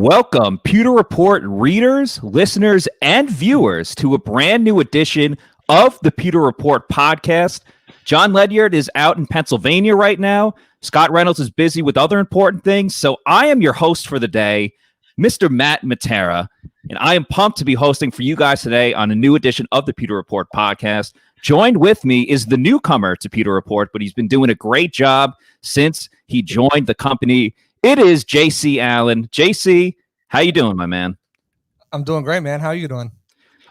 Welcome, Pewter Report readers, listeners, and viewers to a brand new edition of the Pewter Report podcast. John Ledyard is out in Pennsylvania right now. Scott Reynolds is busy with other important things, so I am your host for the day, Mr. Matt Matera, and I am pumped to be hosting for you guys today on a new edition of the Pewter Report podcast. Joined with me is the newcomer to Pewter Report, but he's been doing a great job since he joined the company. It is JC Allen. JC, how you doing, my man? I'm doing great, man. How are you doing?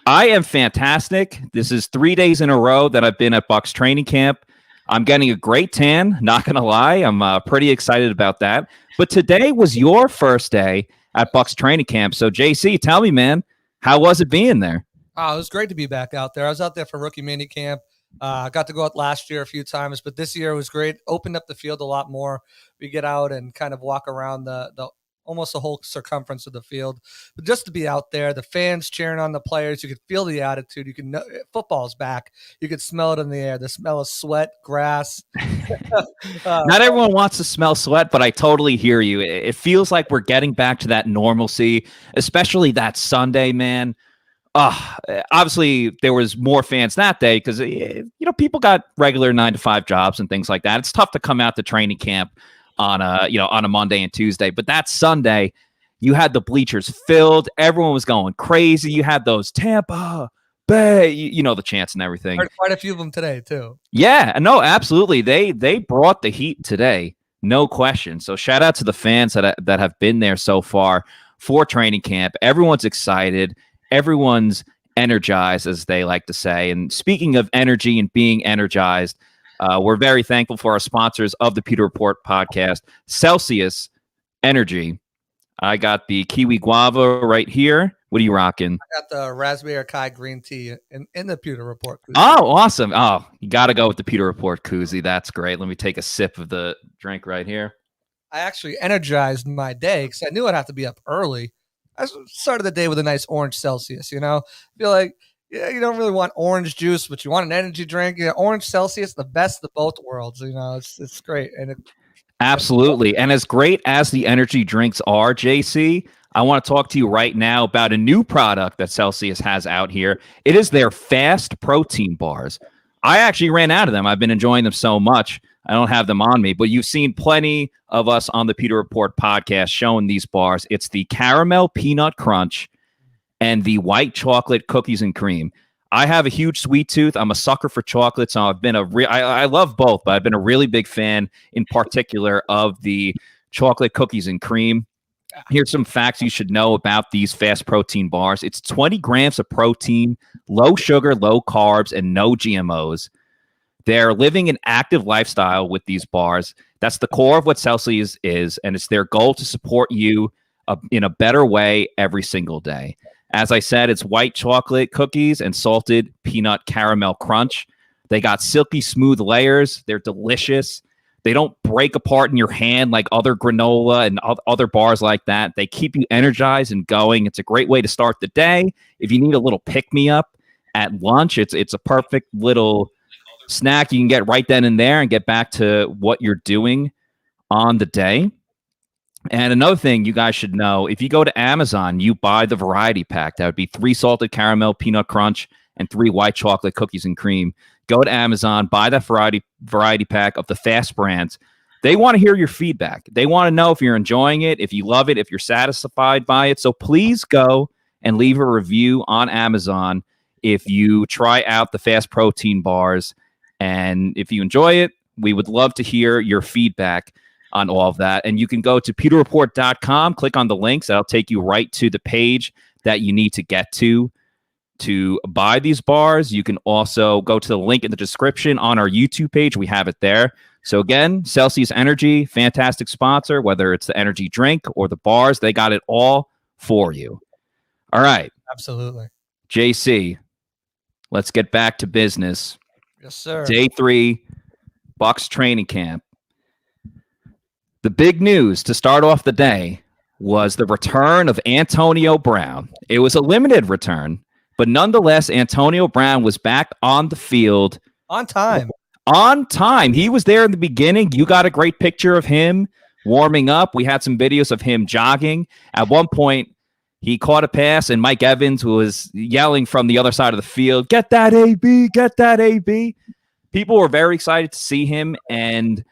I am fantastic. This is 3 days in a row that I've been at Bucs training camp. I'm getting a great tan, not going to lie. I'm pretty excited about that. But today was your first day at Bucs training camp. So, JC, tell me, man, how was it being there? Oh, it was great to be back out there. I was out there for rookie mini camp. I got to go out last year a few times, but this year was great. Opened up the field a lot more. We get out and kind of walk around the almost the whole circumference of the field. But just to be out there, the fans cheering on the players, you could feel the attitude. You can know football's back. You could smell it in the air. The smell of sweat, grass. Not everyone wants to smell sweat, but I totally hear you. It feels like we're getting back to that normalcy, especially that Sunday, man. Obviously there was more fans that day because people got regular 9-to-5 jobs and things like that. It's tough to come out to training camp on a Monday and Tuesday, but that Sunday you had the bleachers filled. Everyone was going crazy. You had those Tampa Bay, the chants and everything. Quite a few of them today too. Yeah, no, absolutely. They brought the heat today, no question. So shout out to the fans that have been there so far for training camp. Everyone's excited. Everyone's energized, as they like to say. And speaking of energy and being energized, we're very thankful for our sponsors of the Pewter Report podcast, Celsius Energy. I got the Kiwi Guava right here. What are you rocking? I got the Raspberry Acai green tea in the Pewter Report koozie. Oh, awesome. Oh, you got to go with the Pewter Report koozie. That's great. Let me take a sip of the drink right here. I actually energized my day because I knew I'd have to be up early. I started the day with a nice orange Celsius, I feel like you don't really want orange juice, but you want an energy drink. Orange Celsius, the best of both worlds. It's great. And absolutely. And as great as the energy drinks are, JC, I want to talk to you right now about a new product that Celsius has out here. It is their fast protein bars. I actually ran out of them. I've been enjoying them so much. I don't have them on me, but you've seen plenty of us on the Pewter Report podcast showing these bars. It's the caramel peanut crunch and the white chocolate cookies and cream. I have a huge sweet tooth. I'm a sucker for chocolate, so I've been I love both, but I've been a really big fan in particular of the chocolate cookies and cream. Here's some facts you should know about these fast protein bars. It's 20 grams of protein, low sugar, low carbs, and no GMOs. They're living an active lifestyle with these bars. That's the core of what Celsius is, and it's their goal to support you in a better way every single day. As I said, it's white chocolate cookies and salted peanut caramel crunch. They got silky smooth layers. They're delicious. They don't break apart in your hand like other granola and other bars like that. They keep you energized and going. It's a great way to start the day. If you need a little pick-me-up at lunch, it's a perfect little snack you can get right then and there and get back to what you're doing on the day. And another thing you guys should know, if you go to Amazon, you buy the variety pack. That would be 3 salted caramel peanut crunch and 3 white chocolate cookies and cream. Go to Amazon, buy that variety pack of the fast brands. They want to hear your feedback. They want to know if you're enjoying it, if you love it, if you're satisfied by it. So please go and leave a review on Amazon if you try out the fast protein bars. And if you enjoy it, we would love to hear your feedback on all of that. And you can go to pewterreport.com, click on the links. That'll take you right to the page that you need to get to buy these bars. You can also go to the link in the description on our YouTube page. We have it there. So again, Celsius Energy, fantastic sponsor, whether it's the energy drink or the bars, they got it all for you. All right. Absolutely. JC, let's get back to business. Yes, sir. Day 3, Bucs training camp. The big news to start off the day was the return of Antonio Brown. It was a limited return, but nonetheless, Antonio Brown was back on the field. On time. On time. He was there in the beginning. You got a great picture of him warming up. We had some videos of him jogging. At one point, he caught a pass, and Mike Evans was yelling from the other side of the field, "Get that AB, get that AB." People were very excited to see him, and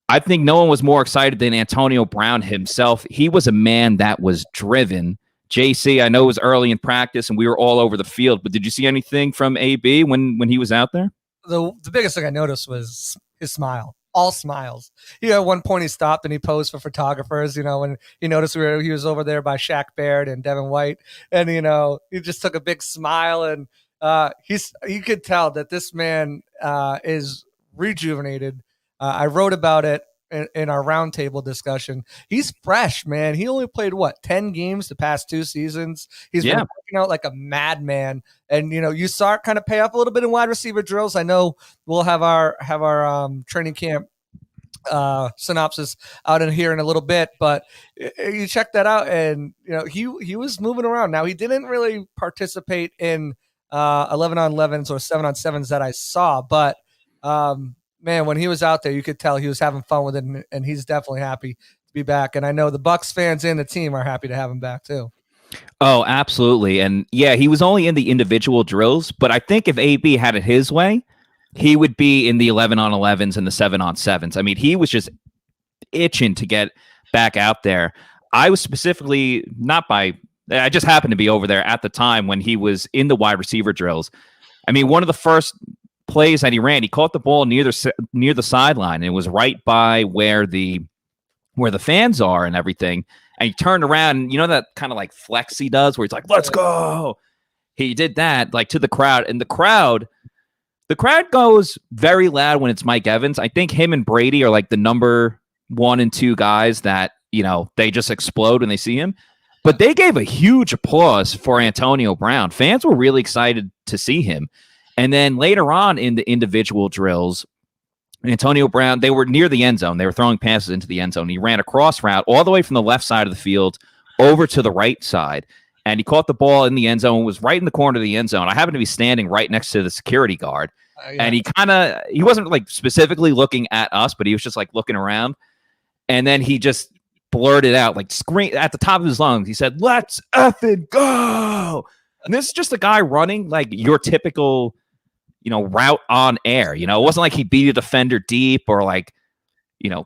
I think no one was more excited than Antonio Brown himself. He was a man that was driven. JC, I know it was early in practice, and we were all over the field, but did you see anything from AB when he was out there? The biggest thing I noticed was his smile. All smiles. At one point he stopped and he posed for photographers, when he noticed he was over there by Shaq Barrett and Devin White. And, he just took a big smile, and you could tell that this man is rejuvenated. I wrote about it in our roundtable discussion. He's fresh, man. He only played 10 games the past 2 seasons. He's been working out like a madman, and you saw it kind of pay off a little bit in wide receiver drills. I know we'll have our training camp synopsis out in here in a little bit, but you check that out, and he was moving around. Now he didn't really participate in 11-on-11s or 7-on-7s that I saw, but man, when he was out there, you could tell he was having fun with it, and he's definitely happy to be back. And I know the Bucs fans and the team are happy to have him back too. Oh, absolutely. And yeah, he was only in the individual drills, but I think if AB had it his way, he would be in the 11-on-11s and the 7-on-7s. I mean, he was just itching to get back out there. I was specifically I just happened to be over there at the time when he was in the wide receiver drills. I mean, one of the first plays that he ran, he caught the ball near the sideline, and it was right by where the fans are and everything. And he turned around, and that kind of like flex he does, where he's like, "Let's go." He did that like to the crowd, and the crowd goes very loud when it's Mike Evans. I think him and Brady are like the number 1 and 2 guys that they just explode when they see him. But they gave a huge applause for Antonio Brown. Fans were really excited to see him. And then later on in the individual drills, Antonio Brown, they were near the end zone. They were throwing passes into the end zone. He ran a cross route all the way from the left side of the field over to the right side. And he caught the ball in the end zone, was right in the corner of the end zone. I happened to be standing right next to the security guard. And he wasn't like specifically looking at us, but he was just like looking around. And then he just blurted out, like scream at the top of his lungs. He said, "Let's effing go." And this is just a guy running like your typical route on air. It wasn't like he beat a defender deep or like,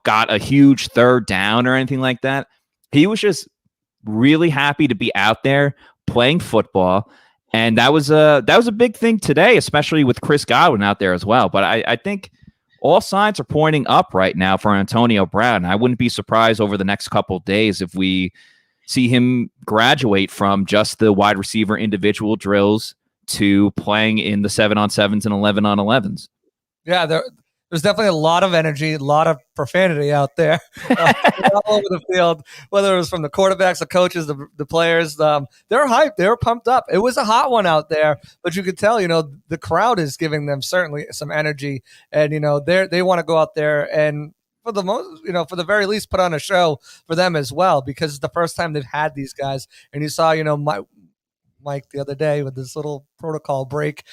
got a huge third down or anything like that. He was just really happy to be out there playing football. And that was a big thing today, especially with Chris Godwin out there as well. But I think all signs are pointing up right now for Antonio Brown. I wouldn't be surprised over the next couple of days if we see him graduate from just the wide receiver individual drills to playing in the 7-on-7s and 11-on-11s. Yeah, there's definitely a lot of energy, a lot of profanity out there all over the field, whether it was from the quarterbacks, the coaches, the players. They're hyped. They were pumped up. It was a hot one out there, but you could tell, the crowd is giving them certainly some energy, and, they want to go out there and for the most, for the very least, put on a show for them as well, because it's the first time they've had these guys. And you saw, Mike the other day with this little protocol break,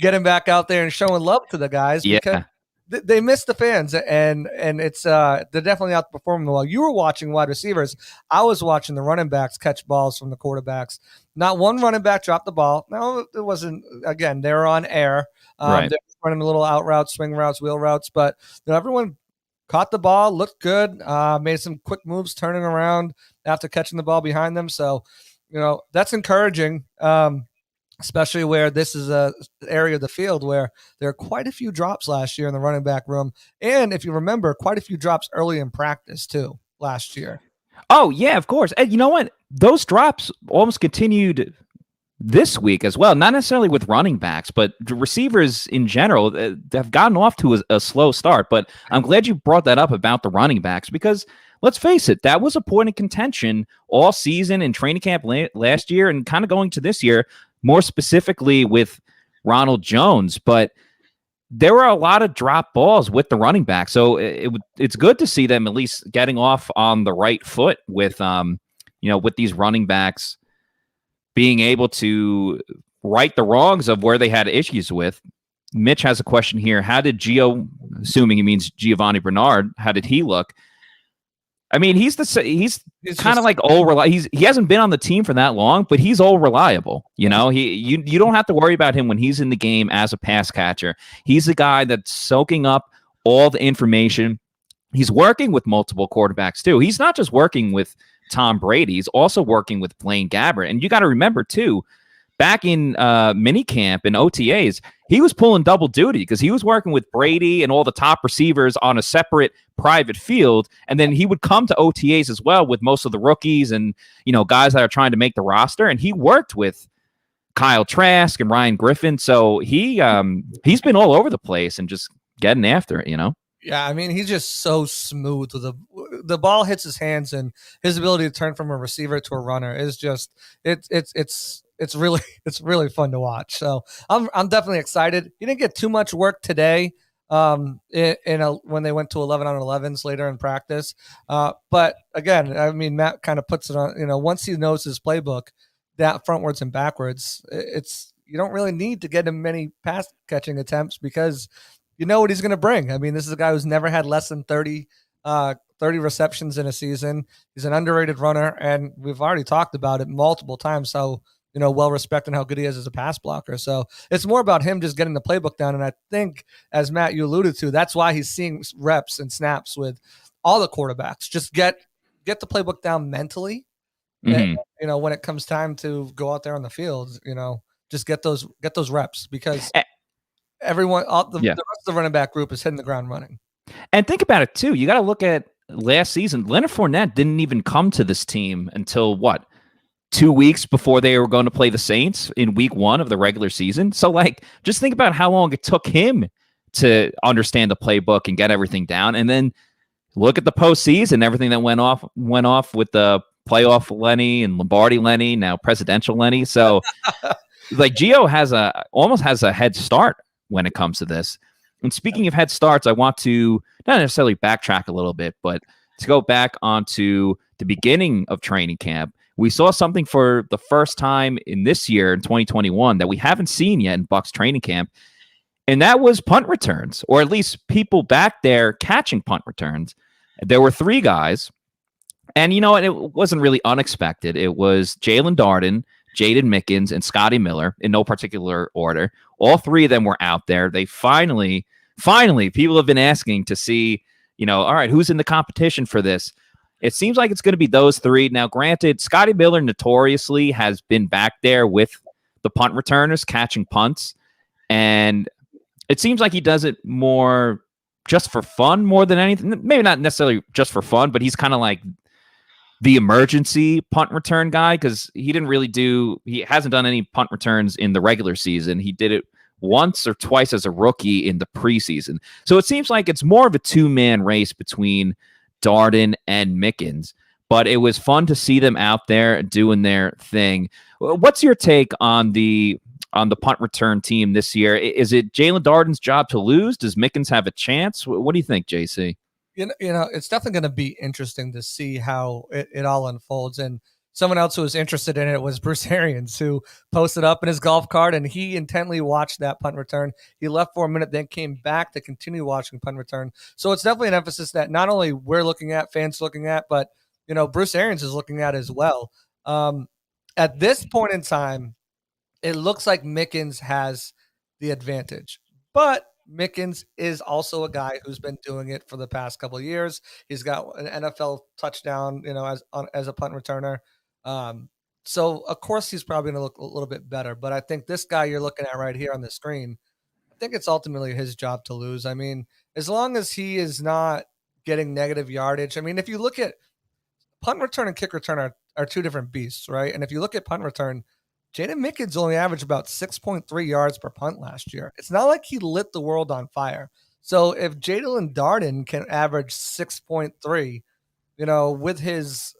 getting back out there and showing love to the guys because they miss the fans, and it's they're definitely outperforming well. You were watching wide receivers. I was watching the running backs catch balls from the quarterbacks. Not one running back dropped the ball. No, it wasn't. Again, they were on air. Right. They were running little out routes, swing routes, wheel routes, but everyone caught the ball, looked good, made some quick moves, turning around after catching the ball behind them. So, that's encouraging, especially where this is a area of the field where there are quite a few drops last year in the running back room. And if you remember, quite a few drops early in practice too last year. Oh, yeah, of course. And you know what? Those drops almost continued this week as well. Not necessarily with running backs, but the receivers in general have gotten off to a slow start. But I'm glad you brought that up about the running backs, because let's face it, that was a point of contention all season in training camp last year and kind of going to this year, more specifically with Ronald Jones. But there were a lot of drop balls with the running back. So it's good to see them at least getting off on the right foot with, with these running backs being able to right the wrongs of where they had issues with. Mitch has a question here. How did assuming he means Giovanni Bernard, how did he look? I mean, he's kind of just like he hasn't been on the team for that long, but he's all reliable. You know, you don't have to worry about him when he's in the game as a pass catcher. He's the guy that's soaking up all the information. He's working with multiple quarterbacks too. He's not just working with Tom Brady. He's also working with Blaine Gabbert. And you got to remember too, back in minicamp and OTAs, he was pulling double duty because he was working with Brady and all the top receivers on a separate private field. And then he would come to OTAs as well with most of the rookies and, guys that are trying to make the roster. And he worked with Kyle Trask and Ryan Griffin. So he's been all over the place and just getting after it, Yeah, I mean, he's just so smooth with the ball hits his hands, and his ability to turn from a receiver to a runner is just it's really fun to watch. So I'm definitely excited. He didn't get too much work today when they went to 11-on-11s later in practice. But again, I mean, Matt kind of puts it on, once he knows his playbook, that frontwards and backwards, you don't really need to get him many pass catching attempts because you know what he's going to bring. I mean, this is a guy who's never had less than 30 receptions in a season. He's an underrated runner, and we've already talked about it multiple times how, well-respected and how good he is as a pass blocker. So it's more about him just getting the playbook down. And I think, as Matt, you alluded to, that's why he's seeing reps and snaps with all the quarterbacks. Just get the playbook down mentally. Mm-hmm. And, when it comes time to go out there on the field, just get those reps because everyone, the rest of the running back group is hitting the ground running. And think about it, too. You got to look at last season. Leonard Fournette didn't even come to this team until, 2 weeks before they were going to play the Saints in week 1 of the regular season. So, just think about how long it took him to understand the playbook and get everything down. And then look at the postseason, everything that went off with the playoff Lenny and Lombardi Lenny, now presidential Lenny. So, Gio almost has a head start when it comes to this. And speaking of head starts, I want to not necessarily backtrack a little bit, but to go back onto the beginning of training camp. We saw something for the first time in this year in 2021 that we haven't seen yet in Bucs training camp, and that was punt returns, or at least people back there catching punt returns. There were 3 guys, and it wasn't really unexpected. It was Jalen Darden, Jaden Mickens, and Scotty Miller in no particular order. All 3 of them were out there. They finally, people have been asking to see, all right, who's in the competition for this? It seems like it's going to be those 3. Now, granted, Scotty Miller notoriously has been back there with the punt returners catching punts, and it seems like he does it more just for fun more than anything. Maybe not necessarily just for fun, but he's kind of like the emergency punt return guy because he hasn't done any punt returns in the regular season. He did it once or twice as a rookie in the preseason. So it seems like it's more of a 2-man race between Darden and Mickens, but it was fun to see them out there doing their thing. What's your take on the punt return team this year? Is it Jalen Darden's job to lose? Does Mickens have a chance? What do you think, JC? It's definitely going to be interesting to see how it all unfolds. And someone else who was interested in it was Bruce Arians, who posted up in his golf cart, and he intently watched that punt return. He left for a minute, then came back to continue watching punt return. So it's definitely an emphasis that not only we're looking at, fans looking at, but, Bruce Arians is looking at as well. At this point in time, it looks like Mickens has the advantage, but Mickens is also a guy who's been doing it for the past couple of years. He's got an NFL touchdown, as a punt returner. So of course he's probably going to look a little bit better, but I think this guy you're looking at right here on the screen, I think it's ultimately his job to lose. I mean, as long as he is not getting negative yardage. I mean, if you look at punt return and kick return are 2 different beasts, right? And if you look at punt return, Jaden Mickens only averaged about 6.3 yards per punt last year. It's not like he lit the world on fire. So if Jalen Darden can average 6.3, with his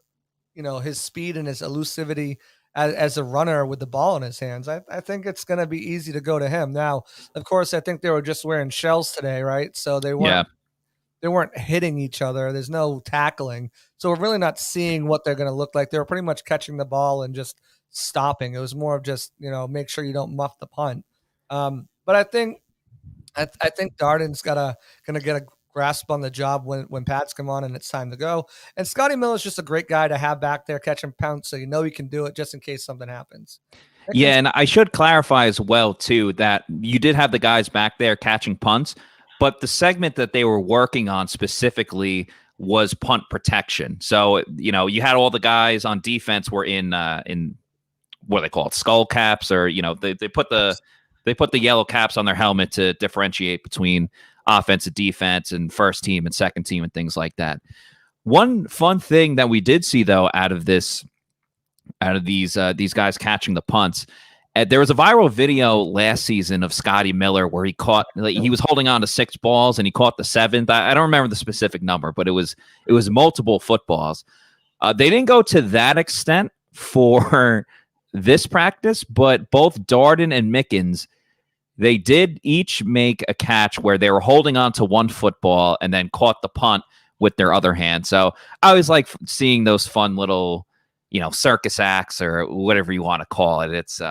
speed and his elusivity as a runner with the ball in his hands, I think it's going to be easy to go to him. Now, of course, I think they were just wearing shells today, right? So they weren't hitting each other. There's no tackling. So we're really not seeing what they're going to look like. They were pretty much catching the ball and just stopping. It was more of just, make sure you don't muff the punt. But I think Darden's gonna get a grasp on the job when pads come on and it's time to go. And Scotty Miller's just a great guy to have back there catching punts, so you know he can do it just in case something happens. Yeah, and I should clarify as well, too, that you did have the guys back there catching punts, but the segment that they were working on specifically was punt protection. So, you had all the guys on defense were in what they call it, skull caps, or, they put the yellow caps on their helmet to differentiate between offensive, defense, and first team and second team and things like that. One fun thing that we did see, though, out of these guys catching the punts, there was a viral video last season of Scotty Miller where he was holding on to 6 balls and he caught the 7th. I don't remember the specific number, but it was multiple footballs. They didn't go to that extent for this practice, but both Darden and Mickens, they did each make a catch where they were holding on to one football and then caught the punt with their other hand. So I always like seeing those fun little, circus acts or whatever you want to call it. It's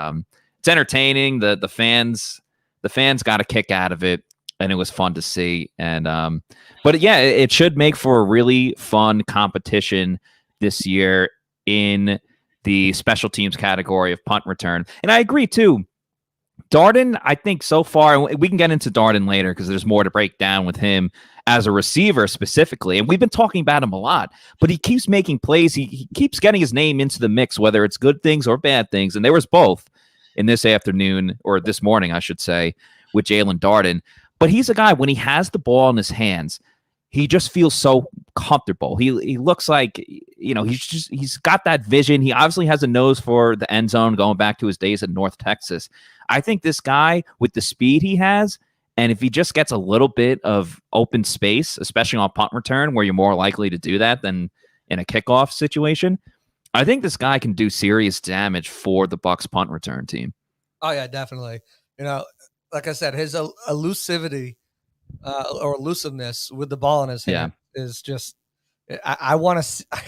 entertaining. The fans got a kick out of it, and it was fun to see. And but yeah, it should make for a really fun competition this year in the special teams category of punt return. And I agree too. Darden, I think so far, and we can get into Darden later because there's more to break down with him as a receiver specifically. And we've been talking about him a lot, but he keeps making plays. He keeps getting his name into the mix, whether it's good things or bad things. And there was both in this afternoon, or this morning, I should say, with Jalen Darden. But he's a guy, when he has the ball in his hands, he just feels so comfortable. He looks like, he's got that vision. He obviously has a nose for the end zone going back to his days at North Texas. I think this guy, with the speed he has, and if he just gets a little bit of open space, especially on punt return, where you're more likely to do that than in a kickoff situation, I think this guy can do serious damage for the Bucs punt return team. Oh, yeah, definitely. Like I said, his elusivity or elusiveness with the ball in his hand is just, I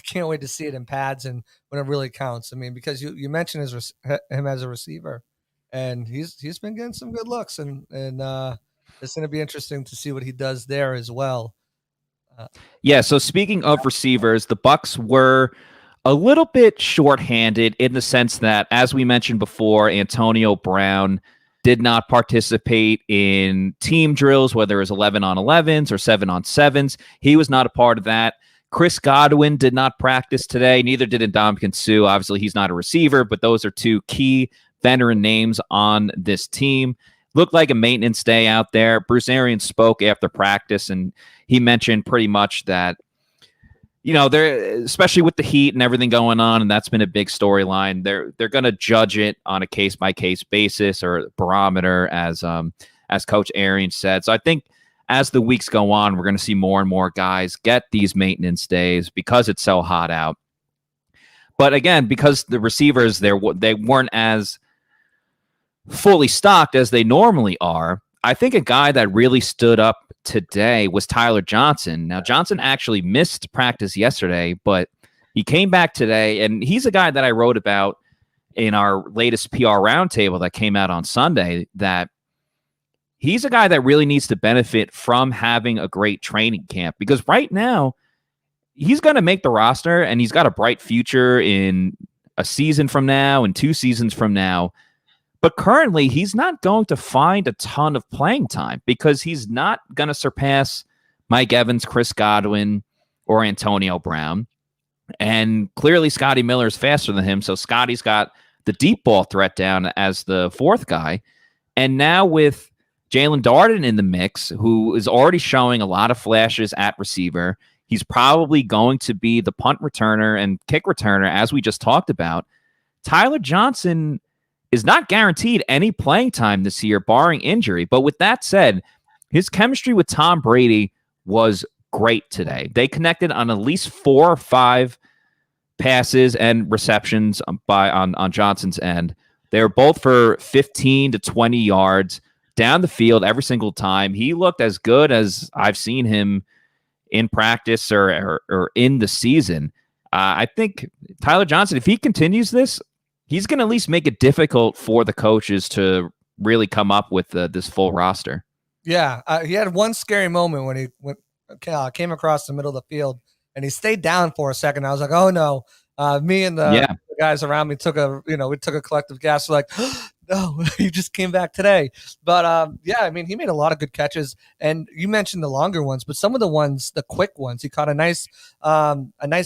can't wait to see it in pads and when it really counts. I mean, because you mentioned him as a receiver, and he's been getting some good looks, and it's going to be interesting to see what he does there as well. So speaking of receivers, the Bucs were a little bit shorthanded in the sense that, as we mentioned before, Antonio Brown did not participate in team drills, whether it was 11-on-11s or 7-on-7s. He was not a part of that. Chris Godwin did not practice today. Neither did Ndamukong Suh. Obviously, he's not a receiver, but those are two key veteran names on this team. Looked like a maintenance day out there. Bruce Arians spoke after practice, and he mentioned pretty much that, they're, especially with the heat and everything going on, and that's been a big storyline, they're going to judge it on a case-by-case basis or barometer, as Coach Arians said. So I think as the weeks go on, we're going to see more and more guys get these maintenance days because it's so hot out. But again, because the receivers, they weren't as fully stocked as they normally are, I think a guy that really stood up today was Tyler Johnson. Now, Johnson actually missed practice yesterday, but he came back today, and he's a guy that I wrote about in our latest PR roundtable that came out on Sunday, that he's a guy that really needs to benefit from having a great training camp, because right now he's going to make the roster and he's got a bright future in a season from now and 2 seasons from now. But currently, he's not going to find a ton of playing time because he's not going to surpass Mike Evans, Chris Godwin, or Antonio Brown. And clearly, Scotty Miller is faster than him. So Scotty's got the deep ball threat down as the 4th guy. And now with Jalen Darden in the mix, who is already showing a lot of flashes at receiver, he's probably going to be the punt returner and kick returner, as we just talked about. Tyler Johnson is not guaranteed any playing time this year, barring injury. But with that said, his chemistry with Tom Brady was great today. They connected on at least 4 or 5 passes and receptions on Johnson's end. They were both for 15 to 20 yards down the field every single time. He looked as good as I've seen him in practice or in the season. I think Tyler Johnson, if he continues this, he's going to at least make it difficult for the coaches to really come up with this full roster. Yeah, he had one scary moment when came across the middle of the field, and he stayed down for a second. I was like, oh no. Me and the guys around me we took a collective gasp, like, no, he just came back today. But yeah, I mean, he made a lot of good catches, and you mentioned the longer ones, but some of the quick ones, he caught a nice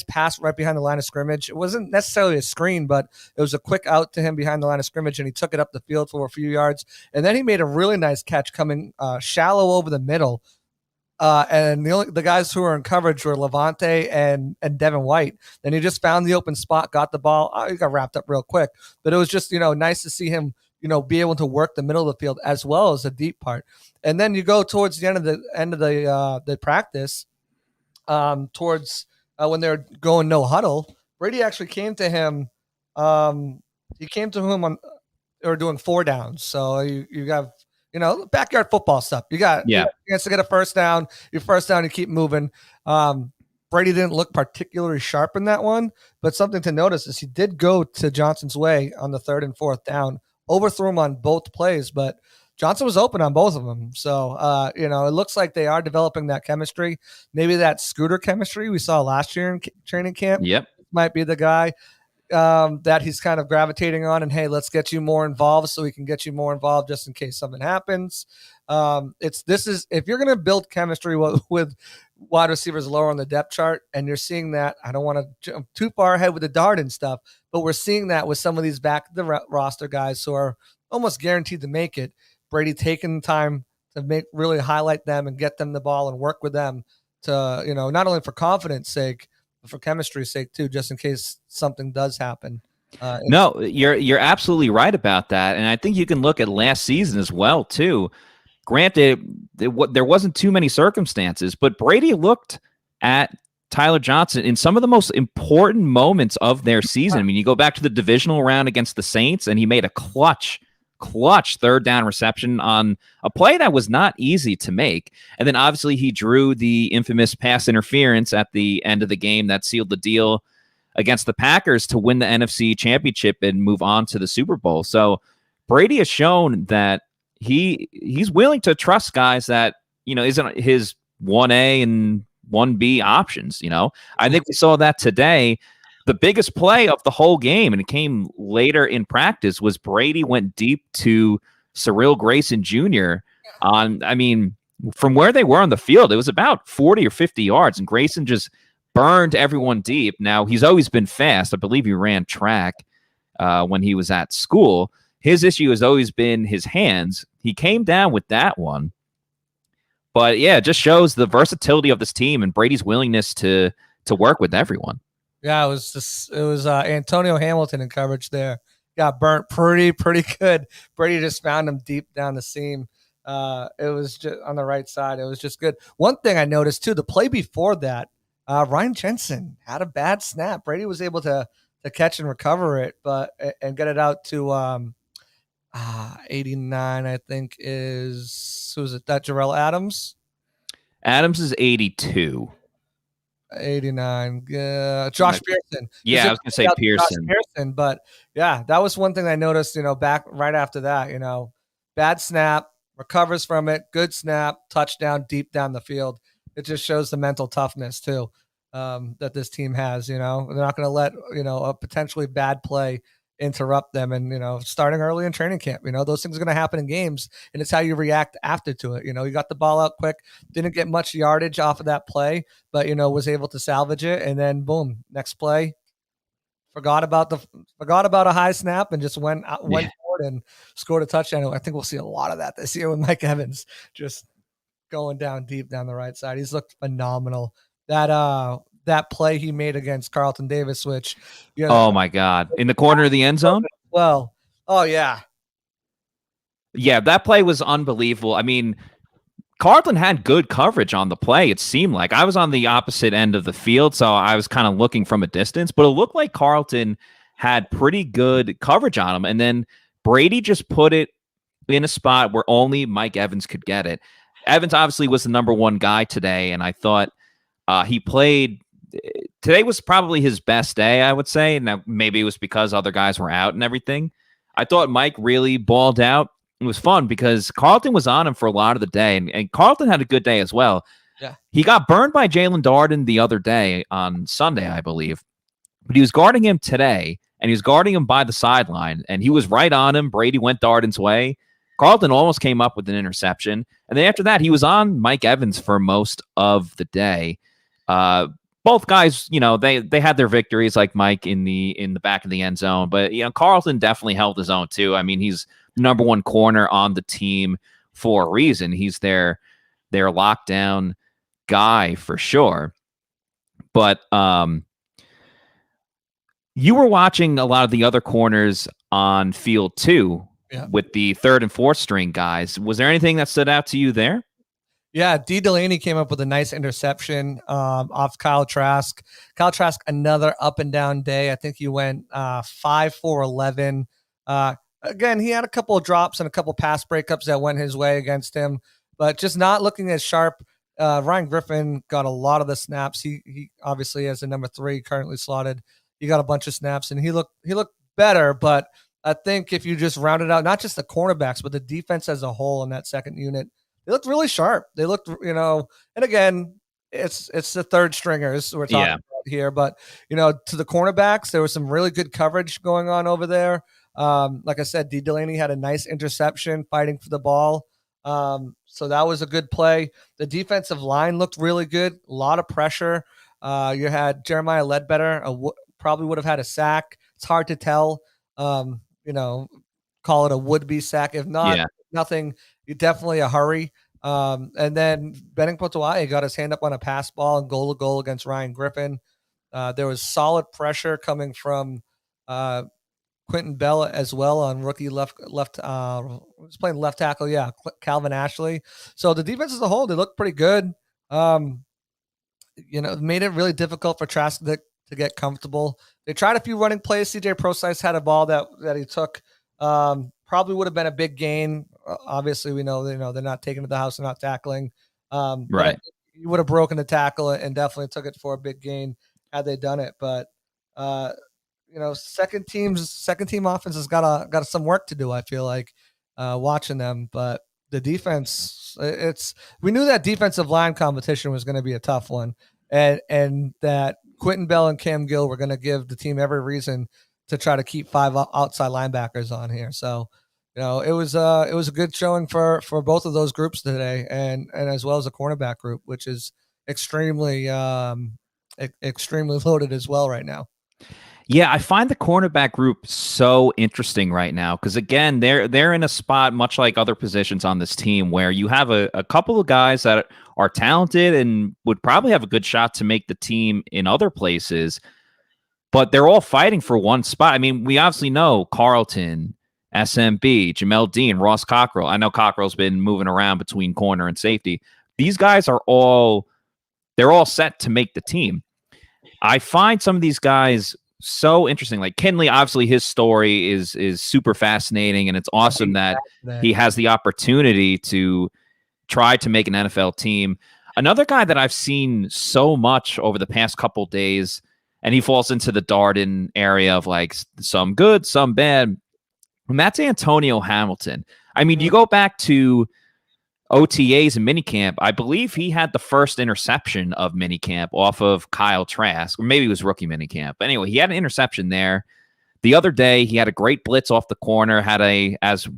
pass right behind the line of scrimmage. It wasn't necessarily a screen, but it was a quick out to him behind the line of scrimmage, and he took it up the field for a few yards, and then he made a really nice catch coming shallow over the middle. And the guys who were in coverage were Levante and Devin White. Then he just found the open spot, got the ball. He got wrapped up real quick, but it was just nice to see him be able to work the middle of the field as well as the deep part. And then you go towards the end of the practice, towards when they're going no huddle. Brady actually came to him. He came to him they were doing 4 downs. So you have backyard football stuff. You got a chance to get a first down. Your first down, you keep moving. Brady didn't look particularly sharp in that one, but something to notice is he did go to Johnson's way on the 3rd and 4th down, overthrew him on both plays, but Johnson was open on both of them. So, it looks like they are developing that chemistry. Maybe that Scooter chemistry we saw last year in training camp might be the guy that he's kind of gravitating on, and hey, let's get you more involved so we can get you more involved just in case something happens. If you're going to build chemistry with wide receivers lower on the depth chart, and you're seeing that, I don't want to jump too far ahead with the Darden stuff, but we're seeing that with some of these back of the roster guys who are almost guaranteed to make it. Brady taking the time to really highlight them and get them the ball and work with them to, not only for confidence sake, but for chemistry's sake too, just in case something does happen. No, you're absolutely right about that. And I think you can look at last season as well too. Granted, there wasn't too many circumstances, but Brady looked at Tyler Johnson in some of the most important moments of their season. I mean, you go back to the divisional round against the Saints, and he made a clutch 3rd down reception on a play that was not easy to make. And then obviously he drew the infamous pass interference at the end of the game that sealed the deal against the Packers to win the NFC Championship and move on to the Super Bowl. So Brady has shown that he's willing to trust guys that, isn't his 1A and 1B options. I think we saw that today. The biggest play of the whole game, and it came later in practice, was Brady went deep to Cyril Grayson Jr. From where they were on the field, it was about 40 or 50 yards, and Grayson just burned everyone deep. Now, he's always been fast. I believe he ran track when he was at school. His issue has always been his hands. He came down with that one. But, yeah, it just shows the versatility of this team and Brady's willingness to work with everyone. Yeah, it was Antonio Hamilton in coverage there. Got burnt pretty good. Brady just found him deep down the seam. It was just on the right side. It was just good. One thing I noticed too, the play before that, Ryan Jensen had a bad snap. Brady was able to catch and recover it, and get it out to 89. I think who's it? That Jarrell Adams. Adams is 82. 89. Josh Pearson. Yeah, I was gonna say Pearson. But yeah, that was one thing I noticed. Back right after that, bad snap, recovers from it, good snap, touchdown, deep down the field. It just shows the mental toughness too that this team has. They're not going to let a potentially bad play interrupt them, and starting early in training camp, those things are going to happen in games, and it's how you react after to it. You got the ball out quick, didn't get much yardage off of that play, but was able to salvage it, and then boom, next play, forgot about a high snap and just went forward and scored a touchdown. I think we'll see a lot of that this year with Mike Evans just going down deep down the right side. He's looked phenomenal. That play he made against Carlton Davis, which, oh my God, in the corner of the end zone. Well, oh yeah, that play was unbelievable. I mean, Carlton had good coverage on the play. It seemed like I was on the opposite end of the field, so I was kind of looking from a distance, but it looked like Carlton had pretty good coverage on him, and then Brady just put it in a spot where only Mike Evans could get it. Evans obviously was the number one guy today, and I thought he played. Today was probably his best day, I would say. Now, maybe it was because other guys were out and everything. I thought Mike really balled out. It was fun because Carlton was on him for a lot of the day, and Carlton had a good day as well. Yeah. He got burned by Jalen Darden the other day on Sunday, I believe. But he was guarding him today, and he was guarding him by the sideline, and he was right on him. Brady went Darden's way. Carlton almost came up with an interception. And then after that, he was on Mike Evans for most of the day. Both guys, they had their victories, like Mike in the back of the end zone. But Carlton definitely held his own too. I mean, he's number one corner on the team for a reason. He's their lockdown guy for sure. But you were watching a lot of the other corners on field too, with the third and fourth string guys. Was there anything that stood out to you there? Yeah, D. Delaney came up with a nice interception off Kyle Trask. Kyle Trask, another up and down day. I think he went 5 for 11. Again, he had a couple of drops and a couple of pass breakups that went his way against him, but just not looking as sharp. Ryan Griffin got a lot of the snaps. He obviously, as the number 3 currently slotted, he got a bunch of snaps, and he looked better. But I think if you just rounded out not just the cornerbacks, but the defense as a whole in that second unit, they looked really sharp. They looked, and again, it's the third stringers we're talking about here. But to the cornerbacks, there was some really good coverage going on over there. Like I said, D. Delaney had a nice interception fighting for the ball. So that was a good play. The defensive line looked really good. A lot of pressure. You had Jeremiah Ledbetter, probably would have had a sack. It's hard to tell. Call it a would-be sack. If not, nothing. Definitely a hurry. And then Benning Potoa'e got his hand up on a pass ball and goal to goal against Ryan Griffin. There was solid pressure coming from Quentin Bell as well on rookie left was playing left tackle. Yeah. Calvin Ashley. So the defense as a whole, they look pretty good. Made it really difficult for Trask to get comfortable. They tried a few running plays. CJ Procise had a ball that he took. Probably would have been a big gain. Obviously, we know they're not taking to the house, they're not tackling. Right. You would have broken the tackle and definitely took it for a big gain had they done it. But second team offense has got some work to do. I feel like watching them, but the defense, we knew that defensive line competition was going to be a tough one, and that Quentin Bell and Cam Gill were going to give the team every reason to try to keep 5 outside linebackers on here. So, it was a good showing for both of those groups today, and as well as the cornerback group, which is extremely loaded as well right now. Yeah, I find the cornerback group so interesting right now because, again, they're in a spot much like other positions on this team where you have a couple of guys that are talented and would probably have a good shot to make the team in other places, but they're all fighting for one spot. I mean, we obviously know Carlton, SMB, Jamel Dean, Ross Cockrell. I know Cockrell's been moving around between corner and safety. These guys are all set to make the team. I find some of these guys so interesting. Like Kinley, obviously his story is super fascinating, and it's awesome that he has the opportunity to try to make an NFL team. Another guy that I've seen so much over the past couple days, and he falls into the Darden area of like some good, some bad, and that's Antonio Hamilton. I mean, you go back to OTAs and minicamp, I believe he had the first interception of minicamp off of Kyle Trask, or maybe it was rookie minicamp. But anyway, he had an interception there. The other day, he had a great blitz off the corner, had as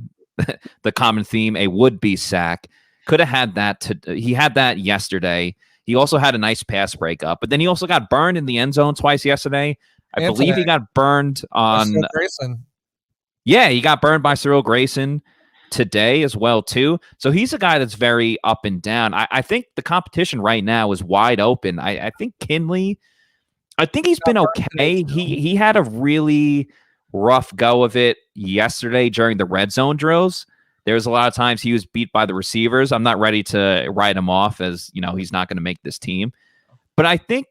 the common theme, a would-be sack. Could have had that. He had that yesterday. He also had a nice pass breakup, but then he also got burned in the end zone twice yesterday. I believe he got burned on Grayson. Yeah, he got burned by Cyril Grayson today as well, too. So he's a guy that's very up and down. I think the competition right now is wide open. I think Kinley, I think he's been okay. He had a really rough go of it yesterday during the red zone drills. There's a lot of times he was beat by the receivers. I'm not ready to write him off as, he's not going to make this team. But I think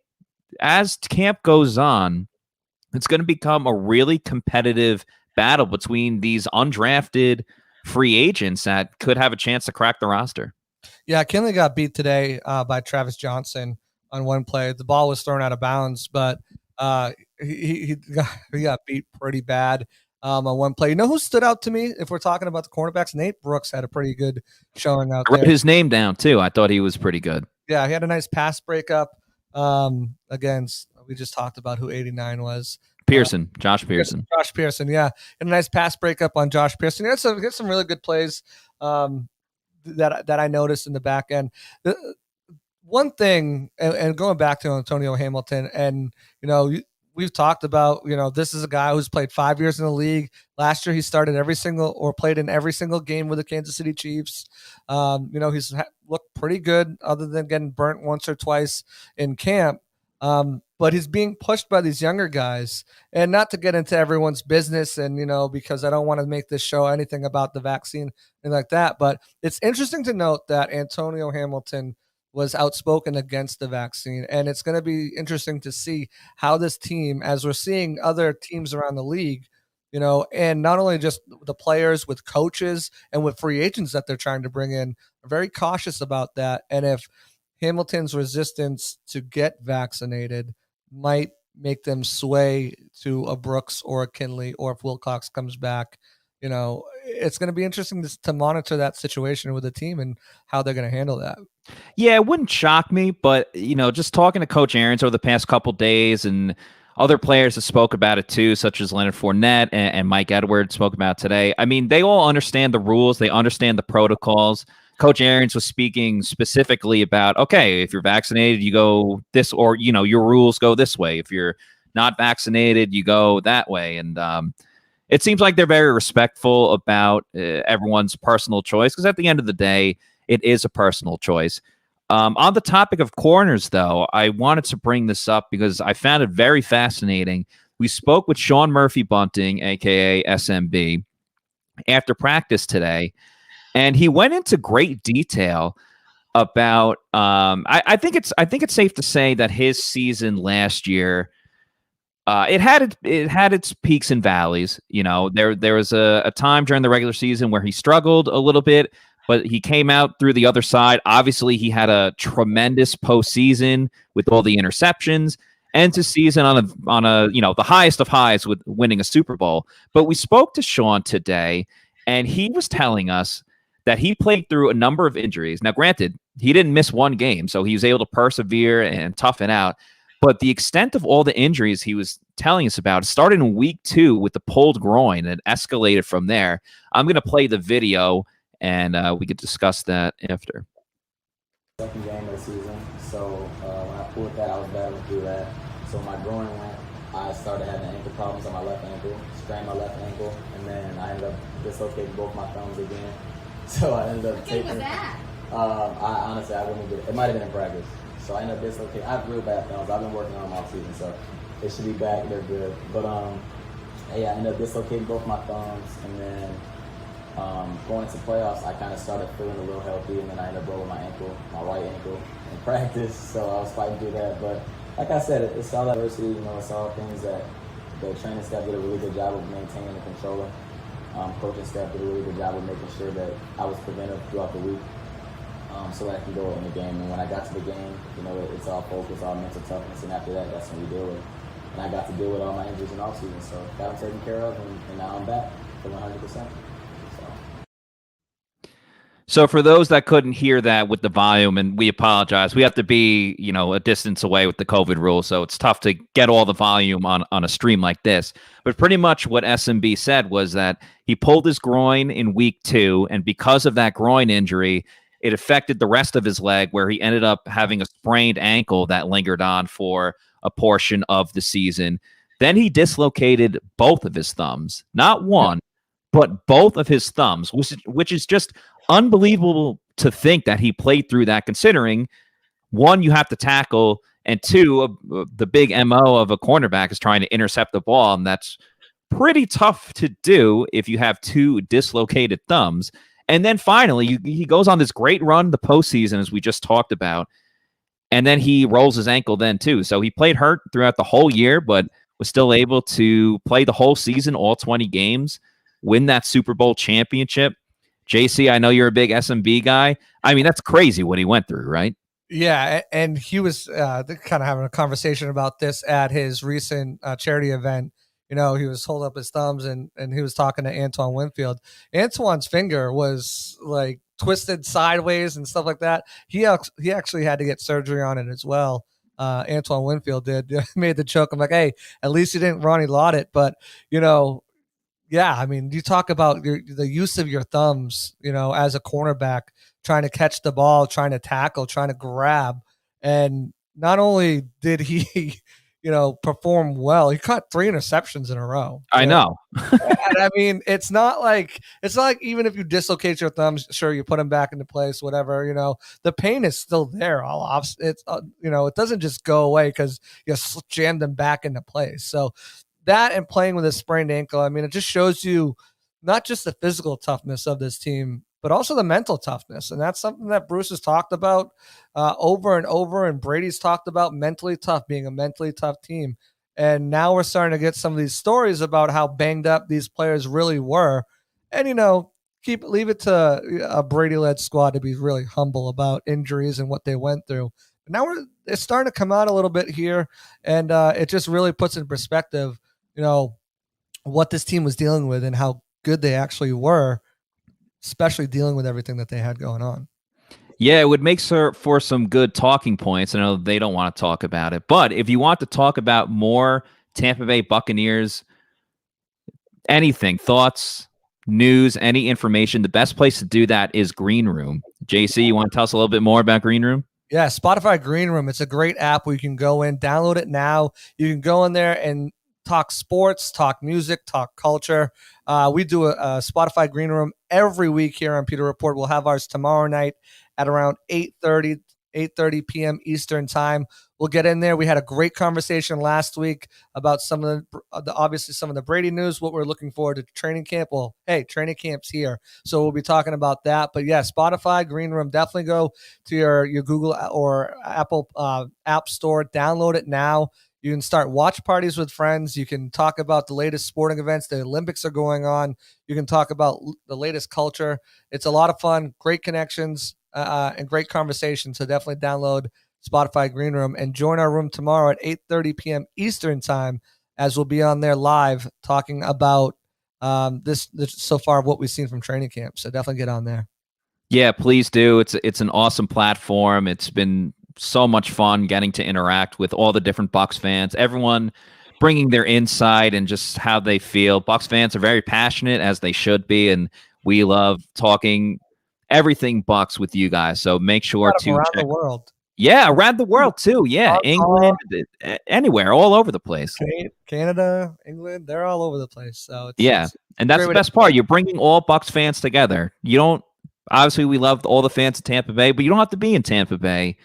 as camp goes on, it's going to become a really competitive battle between these undrafted free agents that could have a chance to crack the roster. Yeah, Kinley got beat today by Travis Johnson on one play. The ball was thrown out of bounds, but he got beat pretty bad on one play. You know who stood out to me if we're talking about the cornerbacks? Nate Brooks had a pretty good showing out there. I wrote his name down, too. I thought he was pretty good. Yeah, he had a nice pass breakup against. We just talked about who 89 was. Pearson, Josh Pearson. Josh Pearson, yeah. And a nice pass breakup on Josh Pearson. He had some really good plays that I noticed in the back end. One thing, and going back to Antonio Hamilton, and we've talked about, this is a guy who's played 5 years in the league. Last year, he started played in every single game with the Kansas City Chiefs. He's looked pretty good, other than getting burnt once or twice in camp. But he's being pushed by these younger guys, and not to get into everyone's business, and because I don't want to make this show anything about the vaccine and like that. But it's interesting to note that Antonio Hamilton was outspoken against the vaccine, and it's going to be interesting to see how this team, as we're seeing other teams around the league, and not only just the players, with coaches and with free agents that they're trying to bring in, are very cautious about that. And if Hamilton's resistance to get vaccinated might make them sway to a Brooks or a Kinley, or if Wilcox comes back, it's going to be interesting to monitor that situation with the team and how they're going to handle that. Yeah, it wouldn't shock me, but just talking to Coach Arians over the past couple days, and other players that spoke about it too, such as Leonard Fournette and Mike Edwards spoke about today. I mean, they all understand the rules, they understand the protocols. Coach Arians was speaking specifically about, okay, if you're vaccinated, you go this, or your rules go this way. If you're not vaccinated, you go that way. And it seems like they're very respectful about everyone's personal choice, because at the end of the day, it is a personal choice. On the topic of corners, though, I wanted to bring this up because I found it very fascinating. We spoke with Sean Murphy-Bunting, a.k.a. SMB, after practice today, and he went into great detail about I think it's safe to say that his season last year, it had its peaks and valleys. There was a time during the regular season where he struggled a little bit, but he came out through the other side. Obviously, he had a tremendous postseason with all the interceptions, and to season on a the highest of highs with winning a Super Bowl. But we spoke to Sean today, and he was telling us that he played through a number of injuries. Now, granted, he didn't miss one game, so he was able to persevere and tough it out. But the extent of all the injuries he was telling us about started in week 2 with the pulled groin and escalated from there. I'm going to play the video, and we could discuss that after. Second game of the season, so when I pulled that, I was battling through that. So my groin went, I started having ankle problems on my left ankle, strained my left ankle, and then I ended up dislocating both my thumbs again. So I ended up taking. What was that? I wouldn't get it. It might have been in practice. So I ended up dislocating. I have real bad thumbs. I've been working on them all season, so it should be back. They're good. But I ended up dislocating both my thumbs, and then going into playoffs, I kind of started feeling a little healthy, and then I ended up rolling my right ankle in practice. So I was fighting through that. But like I said, it's all adversity. It's all things that the training staff did a really good job of maintaining and controlling. Coaching staff did a really good job of making sure that I was preventive throughout the week, so that I can go in the game. And when I got to the game, it's all focus, all mental toughness, and after that, that's when we deal with it. And I got to deal with all my injuries in offseason, so got them taken care of, and now I'm back for 100%. So for those that couldn't hear that with the volume, and we apologize, we have to be, a distance away with the COVID rule, so it's tough to get all the volume on a stream like this. But pretty much what SMB said was that he pulled his groin in week 2, and because of that groin injury, it affected the rest of his leg, where he ended up having a sprained ankle that lingered on for a portion of the season. Then he dislocated both of his thumbs, not one, but both of his thumbs, which is just unbelievable to think that he played through that, considering, one, you have to tackle, and two, the big MO of a cornerback is trying to intercept the ball, and that's pretty tough to do if you have 2 dislocated thumbs. And then finally, he goes on this great run the postseason, as we just talked about, and then he rolls his ankle then too. So he played hurt throughout the whole year, but was still able to play the whole season, all 20 games, win that Super Bowl championship. JC, I know you're a big SMB guy. I mean, that's crazy what he went through, right? Yeah, and he was kind of having a conversation about this at his recent charity event. He was holding up his thumbs, and he was talking to Antoine Winfield. Antoine's finger was like twisted sideways and stuff like that. He actually had to get surgery on it as well. Antoine Winfield did. Made the joke. I'm like, hey, at least he didn't Ronnie Lott it. But, yeah, I mean, you talk about the use of your thumbs, as a cornerback, trying to catch the ball, trying to tackle, trying to grab. And not only did he, perform well, he caught 3 interceptions in a row. I know. And I mean, it's not like even if you dislocate your thumbs, sure, you put them back into place, whatever, the pain is still there. It's, it doesn't just go away because you jam them back into place. So that and playing with a sprained ankle, I mean, it just shows you not just the physical toughness of this team, but also the mental toughness. And that's something that Bruce has talked about over and over, and Brady's talked about mentally tough, being a mentally tough team. And now we're starting to get some of these stories about how banged up these players really were. And, leave it to a Brady-led squad to be really humble about injuries and what they went through. But now it's starting to come out a little bit here, and it just really puts in perspective, what this team was dealing with and how good they actually were, especially dealing with everything that they had going on. Yeah, it would make for some good talking points. I know they don't want to talk about it, but if you want to talk about more Tampa Bay Buccaneers, anything, thoughts, news, any information, the best place to do that is Green Room. JC, you want to tell us a little bit more about Green Room? Yeah, Spotify Green Room. It's a great app where you can go in, download it now. You can go in there and talk sports, talk music, talk culture. We do a Spotify Green Room every week here on Pewter Report. We'll have ours tomorrow night at around 8:30 p.m. Eastern time. We'll get in there. We had a great conversation last week about some of obviously some of the Brady news, what we're looking forward to training camp. Well, hey, training camp's here, so we'll be talking about that. But yeah, Spotify Green Room, definitely go to your Google or Apple app store, download it now. You can start watch parties with friends. You can talk about the latest sporting events. The Olympics are going on. You can talk about the latest culture. It's a lot of fun, great connections, and great conversation. So definitely download Spotify Green Room and join our room tomorrow at 8:30 p.m. Eastern time, as we'll be on there live talking about this so far what we've seen from training camp. So definitely get on there. Yeah, please do. It's an awesome platform. It's been so much fun getting to interact with all the different Bucs fans, everyone bringing their insight and just how they feel. Bucs fans are very passionate, as they should be, and we love talking everything Bucs with you guys. So make sure to around check the world. Yeah, around the world too. Yeah, England, anywhere, all over the place. Canada, England, they're all over the place. So and that's the best part. You're bringing all Bucs fans together. You don't obviously we love all the fans of Tampa Bay, but you don't have to be in Tampa Bay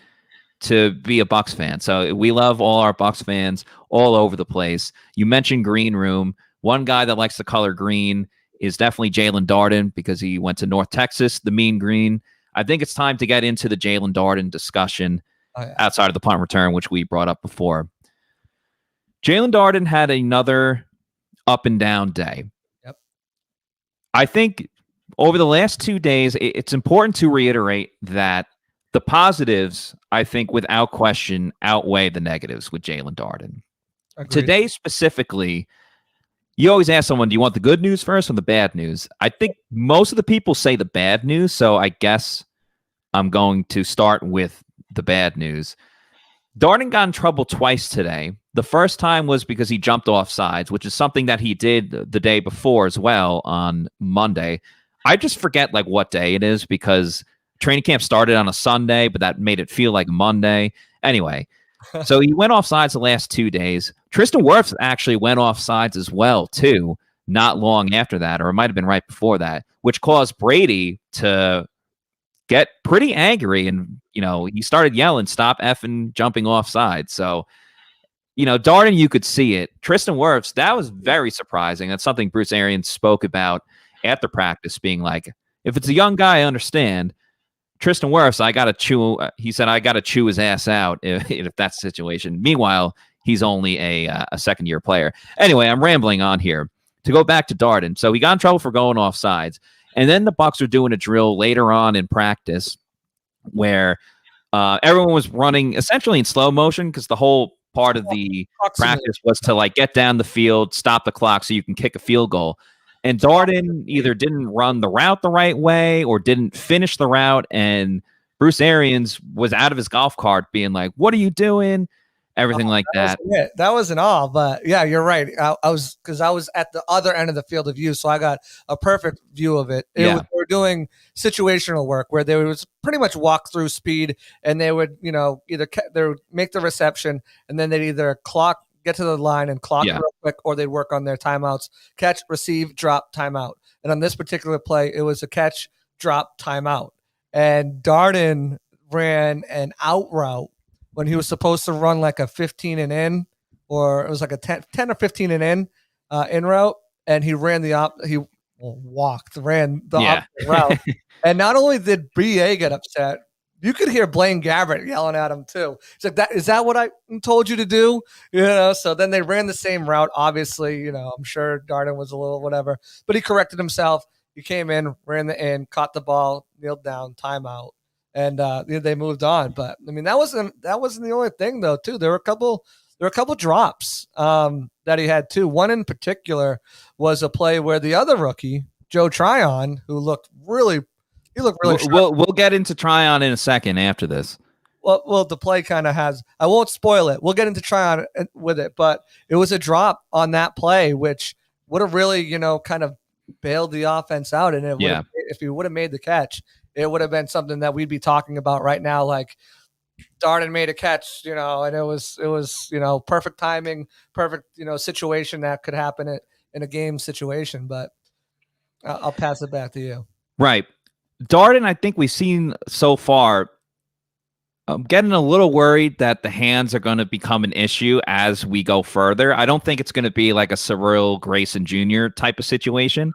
to be a Bucs fan. So we love all our Bucs fans all over the place. You mentioned Green Room. One guy that likes the color green is definitely Jalen Darden, because he went to North Texas, the mean green. I think it's time to get into the Jalen Darden discussion outside of the punt return, which we brought up before. Jalen Darden had another up and down day. Yep. I think over the last 2 days, it's important to reiterate that the positives, I think, without question, outweigh the negatives with Jalen Darden. Agreed. Today specifically, you always ask someone, do you want the good news first or the bad news? I think most of the people say the bad news, so I guess I'm going to start with the bad news. Darden got in trouble twice today. The first time was because he jumped off sides, which is something that he did the day before as well on Monday. I just forget what day it is, because training camp started on a Sunday, but that made it feel like Monday. Anyway, so he went off sides the last 2 days. Tristan Wirfs actually went off sides as well, too, not long after that, or it might have been right before that, which caused Brady to get pretty angry. And, he started yelling, stop effing jumping off sides. So, Darden, you could see it. Tristan Wirfs, that was very surprising. That's something Bruce Arians spoke about after practice, being like, if it's a young guy, I understand. Tristan Wirfs, he said, I got to chew his ass out if that's the situation. Meanwhile, he's only a second-year player. Anyway, I'm rambling on here. To go back to Darden, so he got in trouble for going off sides. And then the Bucs were doing a drill later on in practice where everyone was running essentially in slow motion, because the whole part of the practice was to get down the field, stop the clock so you can kick a field goal. And Darden either didn't run the route the right way or didn't finish the route. And Bruce Arians was out of his golf cart being like, what are you doing? Everything like that. That wasn't all, but yeah, you're right. I was at the other end of the field of view, so I got a perfect view of it. They were doing situational work where they would pretty much walk through speed, and they would, either they would make the reception, and then they'd either get to the line and clock real quick, or they'd work on their timeouts, catch, receive, drop, timeout. And on this particular play, it was a catch, drop, timeout. And Darden ran an out route when he was supposed to run like a 15 and in, or it was like a 10 or 15 and in route. And he ran ran the opposite route. And not only did BA get upset, you could hear Blaine Gabbert yelling at him too. It's like, is that what I told you to do? So then they ran the same route. Obviously, I'm sure Darden was a little whatever, but he corrected himself. He came in, ran the end, caught the ball, kneeled down, timeout. And they moved on, but I mean that wasn't the only thing though. Too, there were a couple drops that he had too. One in particular was a play where the other rookie, Joe Tryon, who looked really We'll get into Trion in a second after this. Well, the play kind of has. I won't spoil it. We'll get into Trion with it, but it was a drop on that play, which would have really kind of bailed the offense out, and if he would have made the catch, it would have been something that we'd be talking about right now. Like Darden made a catch, and it was perfect timing, perfect, situation that could happen in a game situation. But I'll pass it back to you. Right. Darden, I think we've seen so far, I'm getting a little worried that the hands are going to become an issue as we go further. I don't think it's going to be like a Cyril Grayson Jr. type of situation.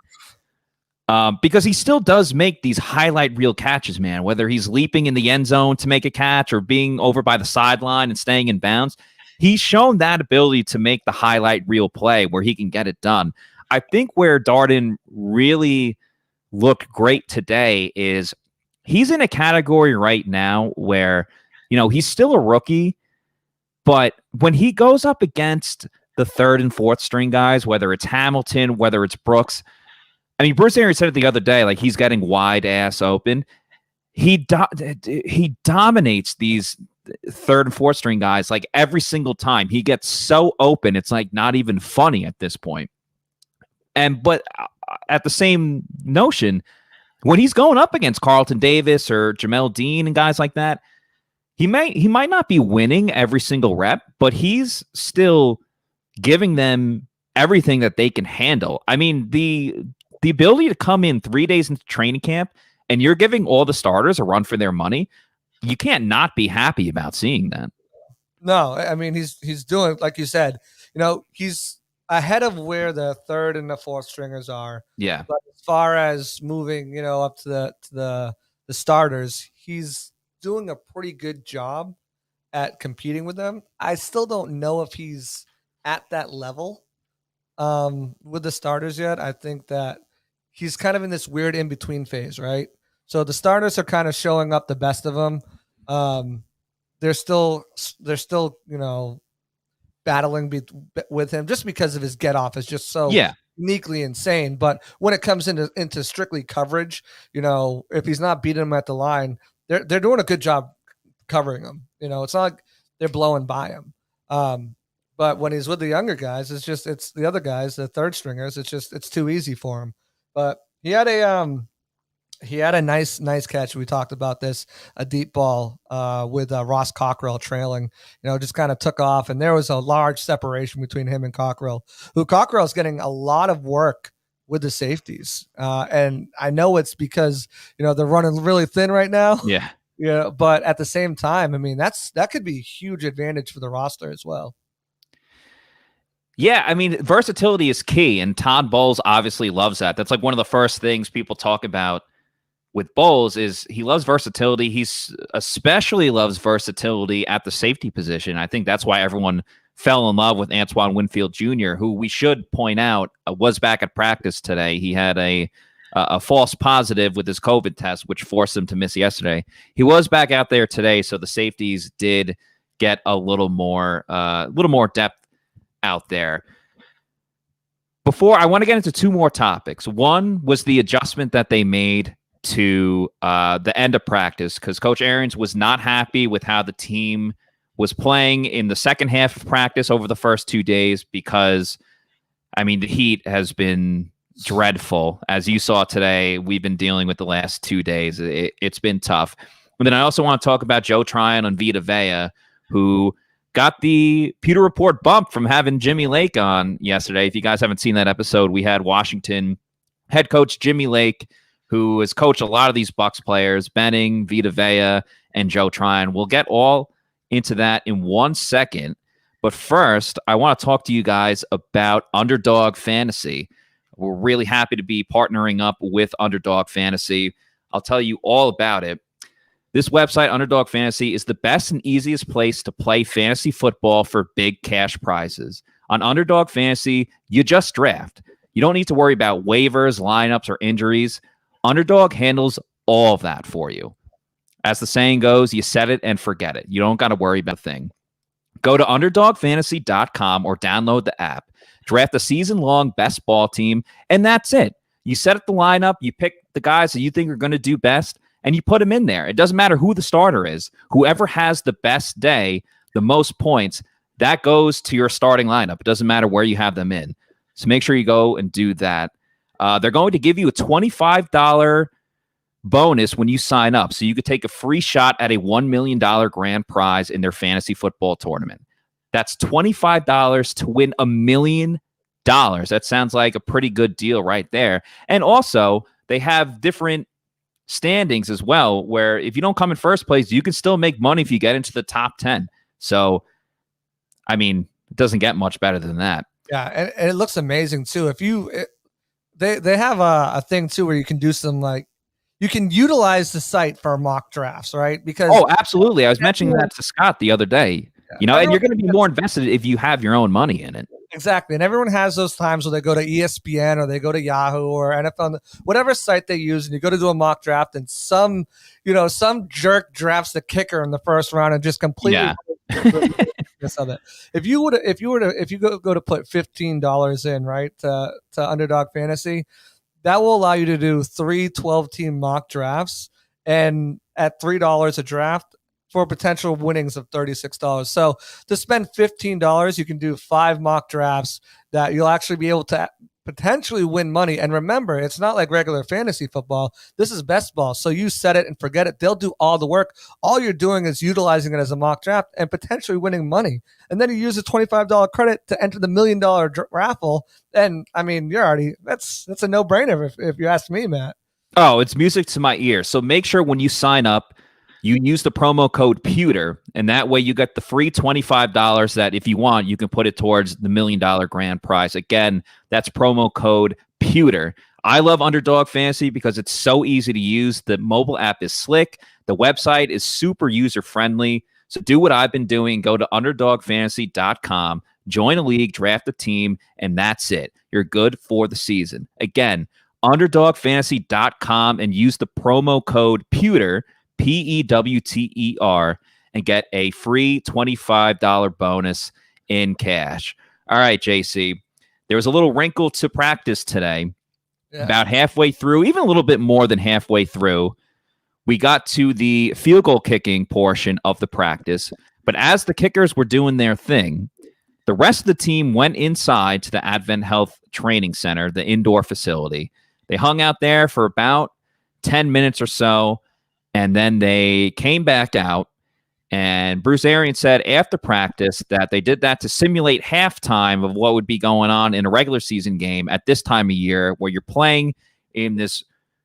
Because he still does make these highlight reel catches, man, whether he's leaping in the end zone to make a catch or being over by the sideline and staying in bounds. He's shown that ability to make the highlight reel play where he can get it done. I think where Darden really looked great today is he's in a category right now where, he's still a rookie, but when he goes up against the third and fourth string guys, whether it's Hamilton, whether it's Brooks, I mean, Bruce Arians said it the other day, like he's getting wide ass open. He dominates these third and fourth string guys like every single time. He gets so open, it's like not even funny at this point. But at the same notion, when he's going up against Carlton Davis or Jamel Dean and guys like that, he might not be winning every single rep, but he's still giving them everything that they can handle. I mean, the ability to come in 3 days into training camp and you're giving all the starters a run for their money, you can't not be happy about seeing that. No, I mean, he's doing, like you said, he's ahead of where the third and the fourth stringers are. Yeah. But as far as moving, up to the starters, he's doing a pretty good job at competing with them. I still don't know if he's at that level with the starters yet. I think that he's kind of in this weird in-between phase, right? So the starters are kind of showing up the best of them. They're still, battling with him just because of his get off is just so uniquely insane. But when it comes into strictly coverage, if he's not beating him at the line, they're doing a good job covering him. It's not like they're blowing by him. But when he's with the younger guys, it's the other guys, the third stringers. It's too easy for him. But he had a nice catch. We talked about this, a deep ball with Ross Cockrell trailing, just kind of took off. And there was a large separation between him and Cockrell, who Cockrell's getting a lot of work with the safeties. And I know it's because, they're running really thin right now. Yeah. Yeah. But at the same time, I mean, that could be a huge advantage for the roster as well. Yeah, I mean, versatility is key, and Todd Bowles obviously loves that. That's like one of the first things people talk about with Bowles is he loves versatility. He's especially loves versatility at the safety position. I think that's why everyone fell in love with Antoine Winfield Jr., who we should point out was back at practice today. He had a false positive with his COVID test, which forced him to miss yesterday. He was back out there today, so the safeties did get a little more depth out there. before I want to get into two more topics. One was the adjustment that they made to the end of practice, because Coach Arians was not happy with how the team was playing in the second half of practice over the first 2 days, because, I mean, the heat has been dreadful. As you saw today, we've been dealing with the last 2 days. It's been tough. And then I also want to talk about Joe Tryon on Vita Vea, who got the Pewter Report bump from having Jimmy Lake on yesterday. If you guys haven't seen that episode, we had Washington head coach Jimmy Lake, who has coached a lot of these Bucs players, Benning, Vita Vea, and Joe Tryon. We'll get all into that in 1 second. But first, I want to talk to you guys about Underdog Fantasy. We're really happy to be partnering up with Underdog Fantasy. I'll tell you all about it. This website, Underdog Fantasy, is the best and easiest place to play fantasy football for big cash prizes. On Underdog Fantasy, you just draft. You don't need to worry about waivers, lineups, or injuries. Underdog handles all of that for you. As the saying goes, you set it and forget it. You don't got to worry about a thing. Go to UnderdogFantasy.com or download the app. Draft a season-long best ball team, and that's it. You set up the lineup, you pick the guys that you think are going to do best, and you put them in there. It doesn't matter who the starter is. Whoever has the best day, the most points, that goes to your starting lineup. It doesn't matter where you have them in. So make sure you go and do that. They're going to give you a $25 bonus when you sign up. So you could take a free shot at a $1 million grand prize in their fantasy football tournament. That's $25 to win $1 million. That sounds like a pretty good deal right there. And also, they have different standings as well, where if you don't come in first place, you can still make money if you get into the top 10. So, I mean, it doesn't get much better than that. Yeah, and it looks amazing too. They have a thing too where you can do some, like, you can utilize the site for mock drafts, right? Because absolutely. I was mentioning that to Scott the other day. And you're going to be more invested if you have your own money in it. Exactly. And everyone has those times where they go to ESPN or they go to Yahoo or NFL, whatever site they use, and you go to do a mock draft, and some jerk drafts the kicker in the first round and just completely of it. If you go to put $15 in, right, to Underdog Fantasy, that will allow you to do 3 12-team mock drafts, and at $3 a draft, for potential winnings of $36. So to spend $15, you can do 5 mock drafts that you'll actually be able to potentially win money. And remember, it's not like regular fantasy football. This is best ball. So you set it and forget it. They'll do all the work. All you're doing is utilizing it as a mock draft and potentially winning money. And then you use a $25 credit to enter the $1 million raffle. And I mean, that's a no-brainer if you ask me, Matt. Oh, it's music to my ears. So make sure when you sign up, you use the promo code Pewter, and that way you get the free $25 that, if you want, you can put it towards the $1 million grand prize. Again, that's promo code Pewter. I love Underdog Fantasy because it's so easy to use. The mobile app is slick. The website is super user-friendly. So do what I've been doing. Go to UnderdogFantasy.com, join a league, draft a team, and that's it. You're good for the season. Again, UnderdogFantasy.com, and use the promo code Pewter, PEWTER, and get a free $25 bonus in cash. All right, JC. There was a little wrinkle to practice today. Yeah. About halfway through, even a little bit more than halfway through, we got to the field goal kicking portion of the practice. But as the kickers were doing their thing, the rest of the team went inside to the Advent Health Training Center, the indoor facility. They hung out there for about 10 minutes or so, and then they came back out, and Bruce Arians said after practice that they did that to simulate halftime of what would be going on in a regular season game at this time of year, where you're playing in this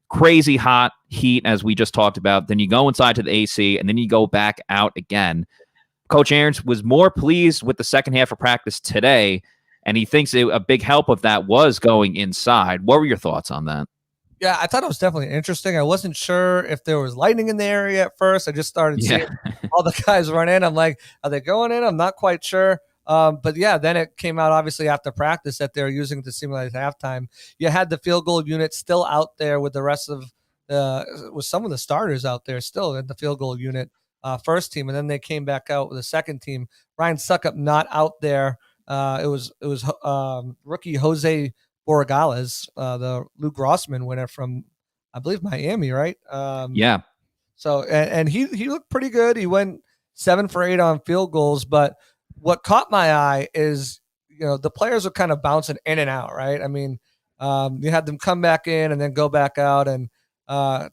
crazy hot heat, as we just talked about. Then you go inside to the AC, and then you go back out again. Coach Arians was more pleased with the second half of practice today, and he thinks a big help of that was going inside. What were your thoughts on that? Yeah, I thought it was definitely interesting. I wasn't sure if there was lightning in the area at first. I just started seeing all the guys run in. I'm like, are they going in? I'm not quite sure. But yeah, then it came out obviously after practice that they're using to simulate halftime. You had the field goal unit still out there with the rest of with some of the starters out there still in the field goal unit, first team, and then they came back out with the second team. Ryan Suckup not out there. It was rookie Jose Borregales, the Lou Grossman winner from, I believe, Miami, right? Yeah. So, and he looked pretty good. He went 7 for 8 on field goals. But what caught my eye is, the players were kind of bouncing in and out, right? I mean, you had them come back in and then go back out, and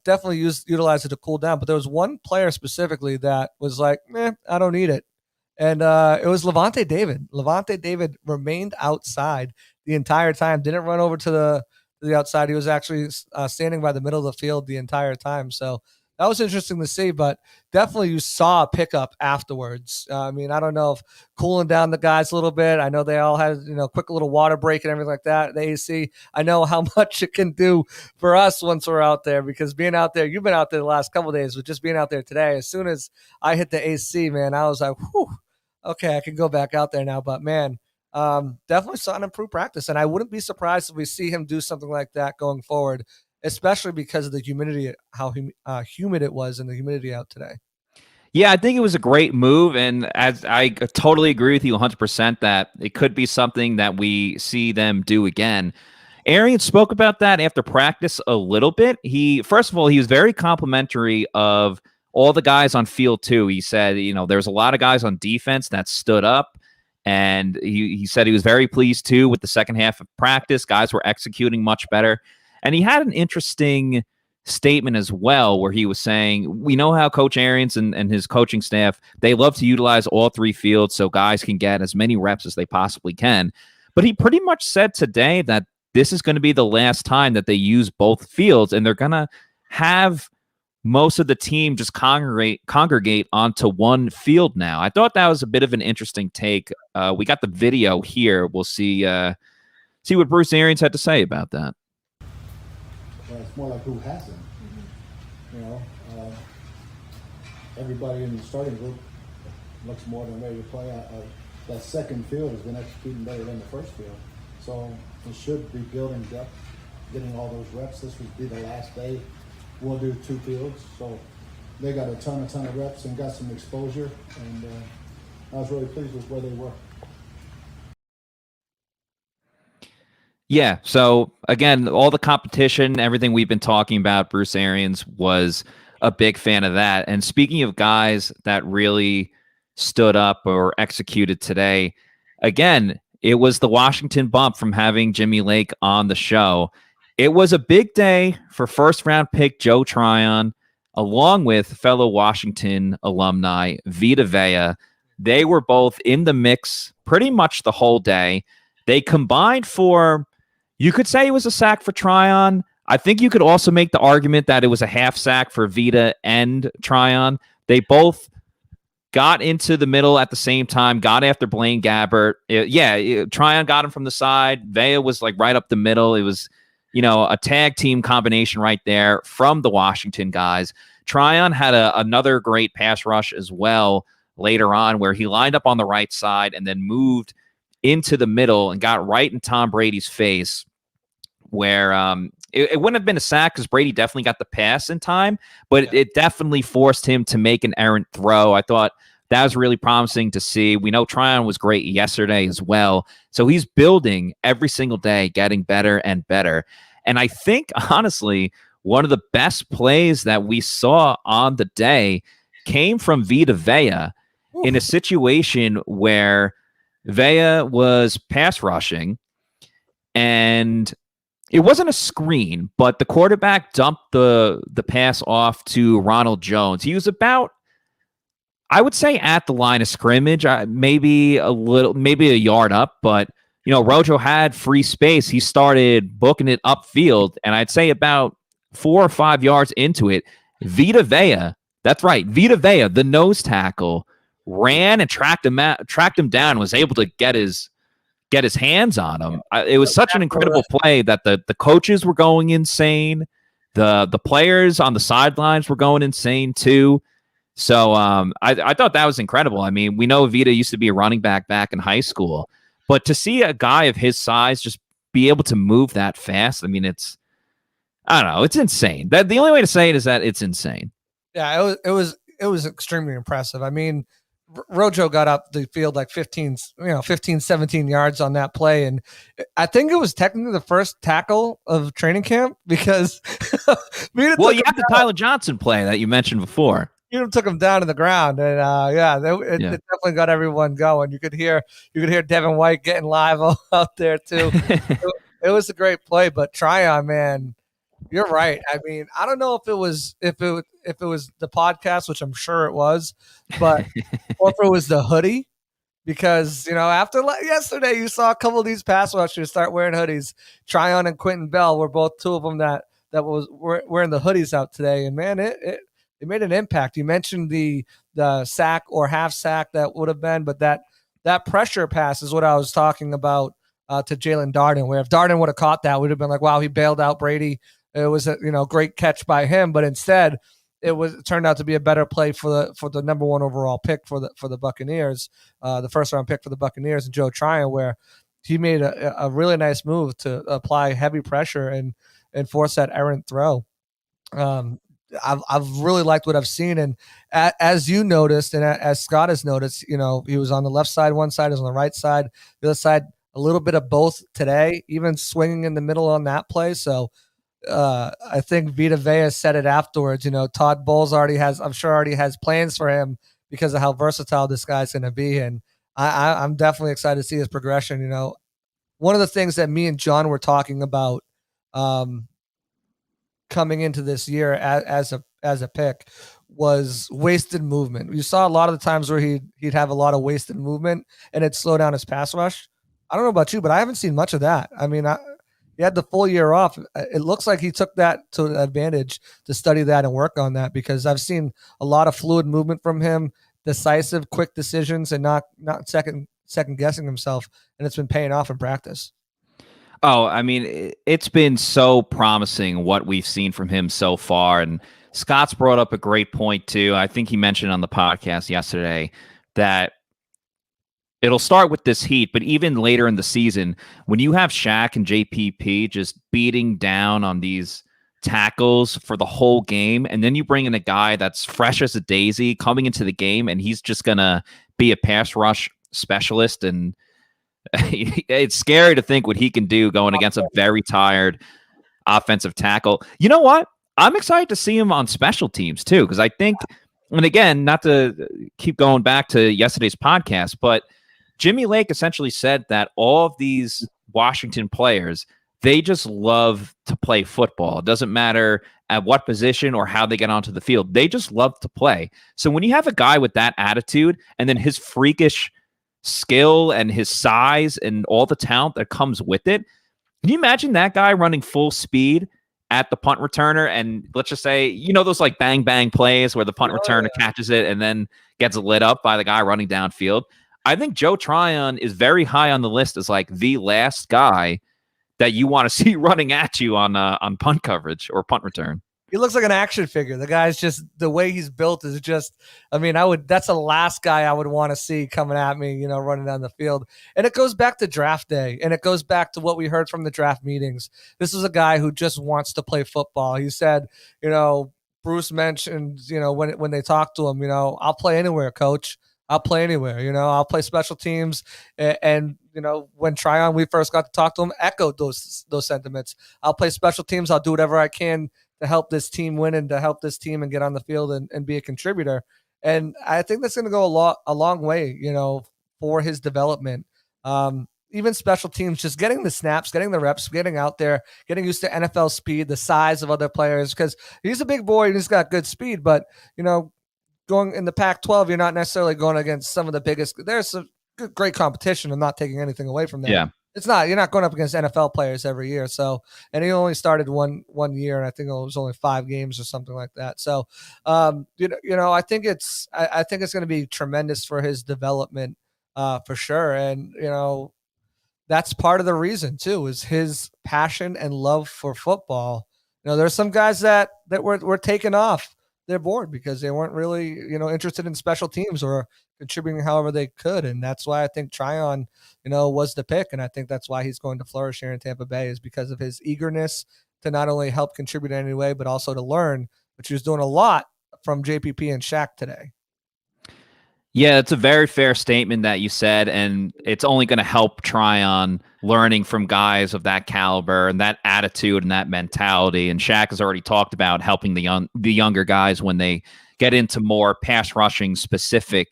definitely utilize it to cool down. But there was one player specifically that was like, I don't need it. And it was Levante David. Levante David remained outside the entire time, didn't run over to the outside. He was actually standing by the middle of the field the entire time. So that was interesting to see, but definitely you saw a pickup afterwards. I mean, I don't know if cooling down the guys a little bit. I know they all had, quick little water break and everything like that. The AC, I know how much it can do for us once we're out there, because being out there, you've been out there the last couple of days, but just being out there today, as soon as I hit the AC, man, I was like, whew, okay, I can go back out there now. But man, definitely saw an improved practice, and I wouldn't be surprised if we see him do something like that going forward, especially because of the humidity, how humid it was, and the humidity out today. Yeah, I think it was a great move, and as I totally agree with you 100% that it could be something that we see them do again. Arian spoke about that after practice a little bit. First of all, he was very complimentary of all the guys on field too. He said, there's a lot of guys on defense that stood up, and he said he was very pleased too with the second half of practice. Guys were executing much better. And he had an interesting statement as well, where he was saying, we know how Coach Arians and his coaching staff, they love to utilize all three fields so guys can get as many reps as they possibly can. But he pretty much said today that this is going to be the last time that they use both fields, and they're going to have most of the team just congregate onto one field now. I thought that was a bit of an interesting take. We got the video here. We'll see what Bruce Arians had to say about that. Well, it's more like who hasn't. Everybody in the starting group looks more than ready to play. That second field has been executing better than the first field. So it should be building depth, getting all those reps. This would be the last day. We'll do two fields. So they got a ton of reps and got some exposure. And I was really pleased with where they were. Yeah, so again, all the competition, everything we've been talking about, Bruce Arians was a big fan of that. And speaking of guys that really stood up or executed today, again, it was the Washington bump from having Jimmy Lake on the show. It was a big day for first-round pick Joe Tryon, along with fellow Washington alumni Vita Vea. They were both in the mix pretty much the whole day. They combined for... You could say it was a sack for Trion. I think you could also make the argument that it was a half sack for Vita and Trion. They both got into the middle at the same time, got after Blaine Gabbert. Trion got him from the side. Vea was like right up the middle. It was, a tag team combination right there from the Washington guys. Trion had another great pass rush as well later on, where he lined up on the right side and then moved into the middle and got right in Tom Brady's face, where it wouldn't have been a sack because Brady definitely got the pass in time, but it definitely forced him to make an errant throw. I thought that was really promising to see. We know Trion was great yesterday as well. So he's building every single day, getting better and better. And I think, honestly, one of the best plays that we saw on the day came from Vita Vea in a situation where Vea was pass rushing, and it wasn't a screen, but the quarterback dumped the pass off to Ronald Jones. He was about, I would say, at the line of scrimmage, maybe a yard up, but Rojo had free space. He started booking it upfield, and I'd say about 4 or 5 yards into it, Vita Vea, that's right, Vita Vea, the nose tackle, ran and tracked him down and was able to get his hands on him. It was such an incredible play that the coaches were going insane. The players on the sidelines were going insane too. So I thought that was incredible. I mean, we know Vita used to be a running back in high school, but to see a guy of his size just be able to move that fast, I mean, it's insane. That the only way to say it is that it's insane. Yeah, it was extremely impressive. I mean, Rojo got up the field like 15, 17 yards on that play. And I think it was technically the first tackle of training camp because well, you have the Tyler Johnson play that you mentioned before. Took him down to the ground, and it definitely got everyone going. You could hear Devin White getting live out there too. It was a great play, but Trion, man, you're right. I mean, I don't know if it was the podcast, which I'm sure it was, but or if it was the hoodie, because after yesterday, you saw a couple of these pass rushers start wearing hoodies. Trion and Quentin Bell were both two of them that was wearing the hoodies out today, and man, it made an impact. You mentioned the sack or half sack that would have been, but that pressure pass is what I was talking about to Jalen Darden, where if Darden would have caught that, we'd have been like, wow, he bailed out Brady. It was a great catch by him, but instead it turned out to be a better play for the number one overall pick for the Buccaneers, the first round pick for the Buccaneers, and Joe Tryon, where he made a really nice move to apply heavy pressure and force that errant throw. I've really liked what I've seen, and as you noticed, and as Scott has noticed, he was on the left side, one side is on the right side, the other side, a little bit of both today, even swinging in the middle on that play. So I think Vita Vea said it afterwards. Todd Bowles already has plans for him because of how versatile this guy's going to be, and I'm definitely excited to see his progression. One of the things that me and John were talking about coming into this year as a pick was wasted movement. You saw a lot of the times where he'd have a lot of wasted movement and it'd slow down his pass rush. I don't know about you, but I haven't seen much of that. I mean, he had the full year off. It looks like he took that to an advantage to study that and work on that, because I've seen a lot of fluid movement from him, decisive, quick decisions, and not second guessing himself, and it's been paying off in practice. Oh, I mean, it's been so promising what we've seen from him so far. And Scott's brought up a great point, too. I think he mentioned on the podcast yesterday that it'll start with this heat, but even later in the season, when you have Shaq and JPP just beating down on these tackles for the whole game, and then you bring in a guy that's fresh as a daisy coming into the game, and he's just going to be a pass rush specialist, and it's scary to think what he can do going against a very tired offensive tackle. You know what? I'm excited to see him on special teams, too, because I think, and again, not to keep going back to yesterday's podcast, but Jimmy Lake essentially said that all of these Washington players, they just love to play football. It doesn't matter at what position or how they get onto the field. They just love to play. So when you have a guy with that attitude and then his freakish skill and his size and all the talent that comes with it, can you imagine that guy running full speed at the punt returner? And let's just say, those like bang, bang plays where the punt returner catches it and then gets lit up by the guy running downfield. I think Joe Tryon is very high on the list as like the last guy that you want to see running at you on punt coverage or punt return. He looks like an action figure. The guy's just, the way he's built is just, that's the last guy I would want to see coming at me, running down the field. And it goes back to draft day, and it goes back to what we heard from the draft meetings. This is a guy who just wants to play football. He said, Bruce mentioned, when they talked to him, I'll play anywhere, coach. I'll play anywhere, I'll play special teams. And when Trion, we first got to talk to him, echoed those sentiments. I'll play special teams. I'll do whatever I can to help this team win and to help this team and get on the field and be a contributor. And I think that's going to go a long way, for his development. Even special teams, just getting the snaps, getting the reps, getting out there, getting used to NFL speed, the size of other players, because he's a big boy and he's got good speed, but, going in the Pac-12, you're not necessarily going against some of the biggest. There's some great competition. I'm not taking anything away from that. Yeah, it's not. You're not going up against NFL players every year. So, and he only started one year, and I think it was only 5 games or something like that. So, I think it's going to be tremendous for his development, for sure. And that's part of the reason too, is his passion and love for football. There's some guys that were taken off their board because they weren't really, interested in special teams or contributing however they could. And that's why I think Trion, was the pick. And I think that's why he's going to flourish here in Tampa Bay, is because of his eagerness to not only help contribute in any way, but also to learn, which he was doing a lot from JPP and Shaq today. Yeah, it's a very fair statement that you said, and it's only going to help Trion learning from guys of that caliber and that attitude and that mentality. And Shaq has already talked about helping the younger guys when they get into more pass rushing specific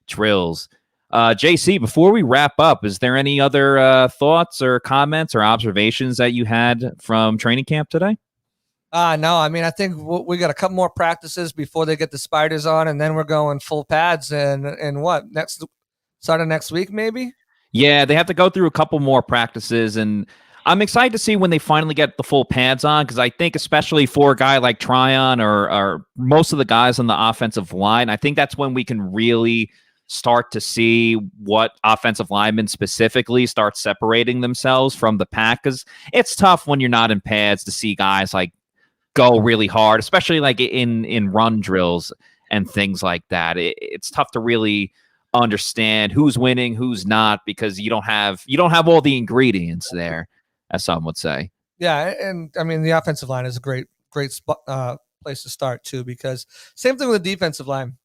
drills. JC, before we wrap up, is there any other thoughts or comments or observations that you had from training camp today? No, I mean, I think we got a couple more practices before they get the spiders on, and then we're going full pads and what, start of next week, maybe? Yeah, they have to go through a couple more practices, and I'm excited to see when they finally get the full pads on, because I think especially for a guy like Trion or most of the guys on the offensive line, I think that's when we can really start to see what offensive linemen specifically start separating themselves from the pack, because it's tough when you're not in pads to see guys like go really hard, especially like in run drills and things like that. It's tough to really understand who's winning, who's not, because you don't have all the ingredients there, as some would say. Yeah, and I mean the offensive line is a great spot, place to start too, because same thing with the defensive line.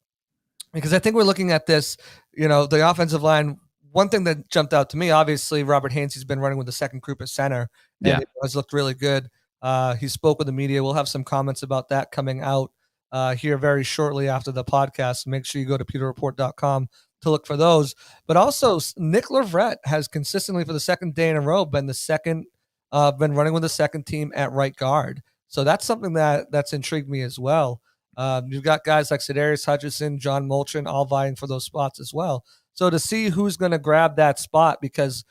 Because I think we're looking at this, the offensive line. One thing that jumped out to me, obviously, Robert Hainsey's been running with the second group at center, and it has looked really good. He spoke with the media. We'll have some comments about that coming out here very shortly after the podcast. Make sure you go to pewterreport.com to look for those. But also, Nick Leverett has consistently, for the second day in a row, been running with the second team at right guard. So that's something that's intrigued me as well. You've got guys like Sedarius Hutchinson, John Molchen, all vying for those spots as well. So to see who's going to grab that spot, because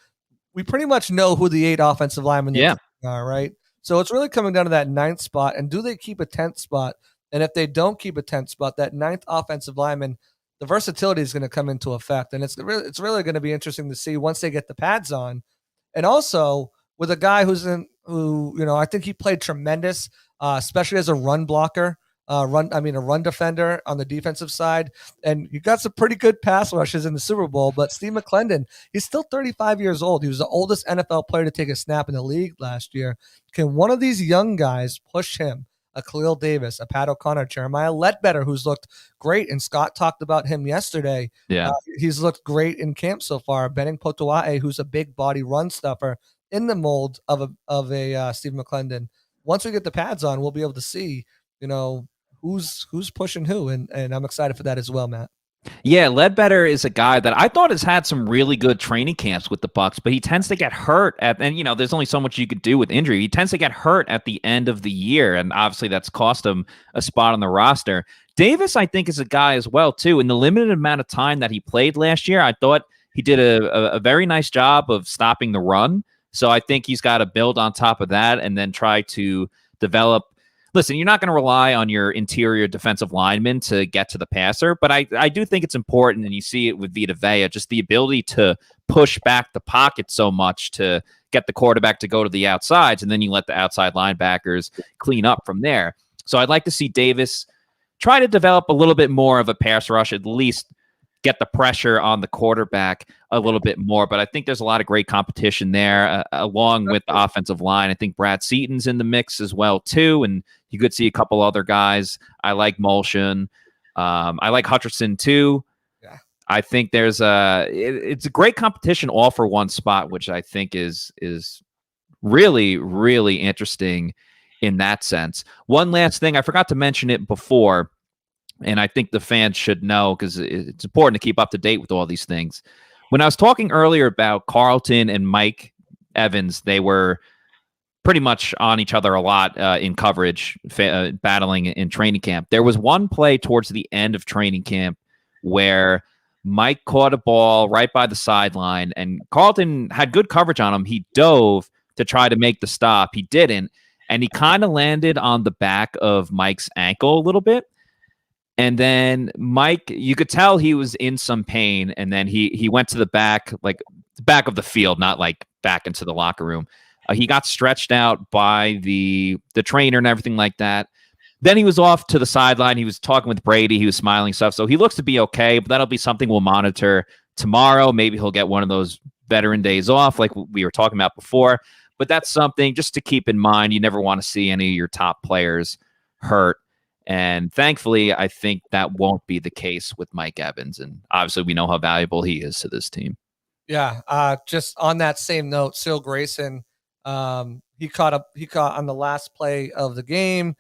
we pretty much know who the 8 offensive linemen are, right? So it's really coming down to that 9th spot, and do they keep a 10th spot? And if they don't keep a 10th spot, that 9th offensive lineman, the versatility is going to come into effect, and it's really going to be interesting to see once they get the pads on, and also with a guy who I think he played tremendous, especially as a run blocker. A run defender on the defensive side, and you got some pretty good pass rushes in the Super Bowl. But Steve McClendon, he's still 35 years old. He was the oldest NFL player to take a snap in the league last year. Can one of these young guys push him? A Khalil Davis, a Pat O'Connor, Jeremiah Ledbetter, who's looked great, and Scott talked about him yesterday. Yeah, he's looked great in camp so far. Benning Potoa'e, who's a big body run stuffer in the mold of a Steve McClendon. Once we get the pads on, we'll be able to see, who's pushing who, and I'm excited for that as well, Matt. Yeah, Ledbetter is a guy that I thought has had some really good training camps with the Bucs, but he tends to get hurt and there's only so much you could do with injury. He tends to get hurt at the end of the year, and obviously that's cost him a spot on the roster. Davis, I think, is a guy as well too. In the limited amount of time that he played last year, I thought he did a very nice job of stopping the run. So I think he's got to build on top of that and then try to develop. Listen, you're not going to rely on your interior defensive lineman to get to the passer, but I do think it's important, and you see it with Vita Vea, just the ability to push back the pocket so much to get the quarterback to go to the outsides, and then you let the outside linebackers clean up from there. So I'd like to see Davis try to develop a little bit more of a pass rush, at least get the pressure on the quarterback a little bit more. But I think there's a lot of great competition there, along with the offensive line. I think Brad Seaton's in the mix as well, too. And you could see a couple other guys. I like Molchen. I like Hutcherson, too. Yeah. I think there's it's a great competition all for one spot, which I think is really, really interesting in that sense. One last thing, I forgot to mention it before, and I think the fans should know because it's important to keep up to date with all these things. When I was talking earlier about Carlton and Mike Evans, they were pretty much on each other a lot in coverage, battling in training camp. There was one play towards the end of training camp where Mike caught a ball right by the sideline, and Carlton had good coverage on him. He dove to try to make the stop. He didn't, and he kind of landed on the back of Mike's ankle a little bit. And then Mike, you could tell he was in some pain, and then he went to the back, like the back of the field, not like back into the locker room. He got stretched out by the trainer and everything like that. Then he was off to the sideline. He was talking with Brady. He was smiling stuff. So he looks to be okay, but that'll be something we'll monitor tomorrow. Maybe he'll get one of those veteran days off like we were talking about before. But that's something just to keep in mind. You never want to see any of your top players hurt. And thankfully, I think that won't be the case with Mike Evans. And obviously, we know how valuable he is to this team. Yeah. Just on that same note, Cyril Grayson, he caught on the last play of the game.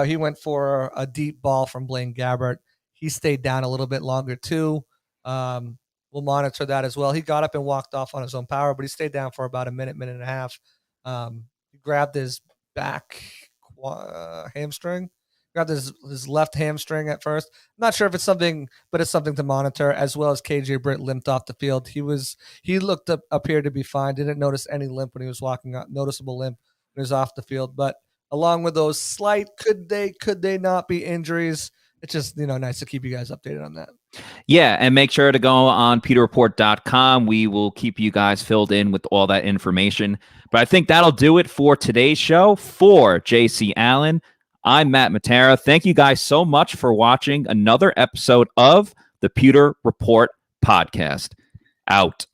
He went for a deep ball from Blaine Gabbert. He stayed down a little bit longer too. We'll monitor that as well. He got up and walked off on his own power, but he stayed down for about a minute and a half. He grabbed his back hamstring. Grabbed his left hamstring at first. I'm not sure if it's something, but it's something to monitor. As well as KJ Britt limped off the field. He appeared to be fine. Didn't notice any limp when he was walking out. Noticeable limp when he was off the field. But along with those slight, could they not be injuries? It's just nice to keep you guys updated on that. Yeah, and make sure to go on PeterReport.com. We will keep you guys filled in with all that information. But I think that'll do it for today's show. For JC Allen, I'm Matt Matera. Thank you guys so much for watching another episode of the Pewter Report podcast. Out.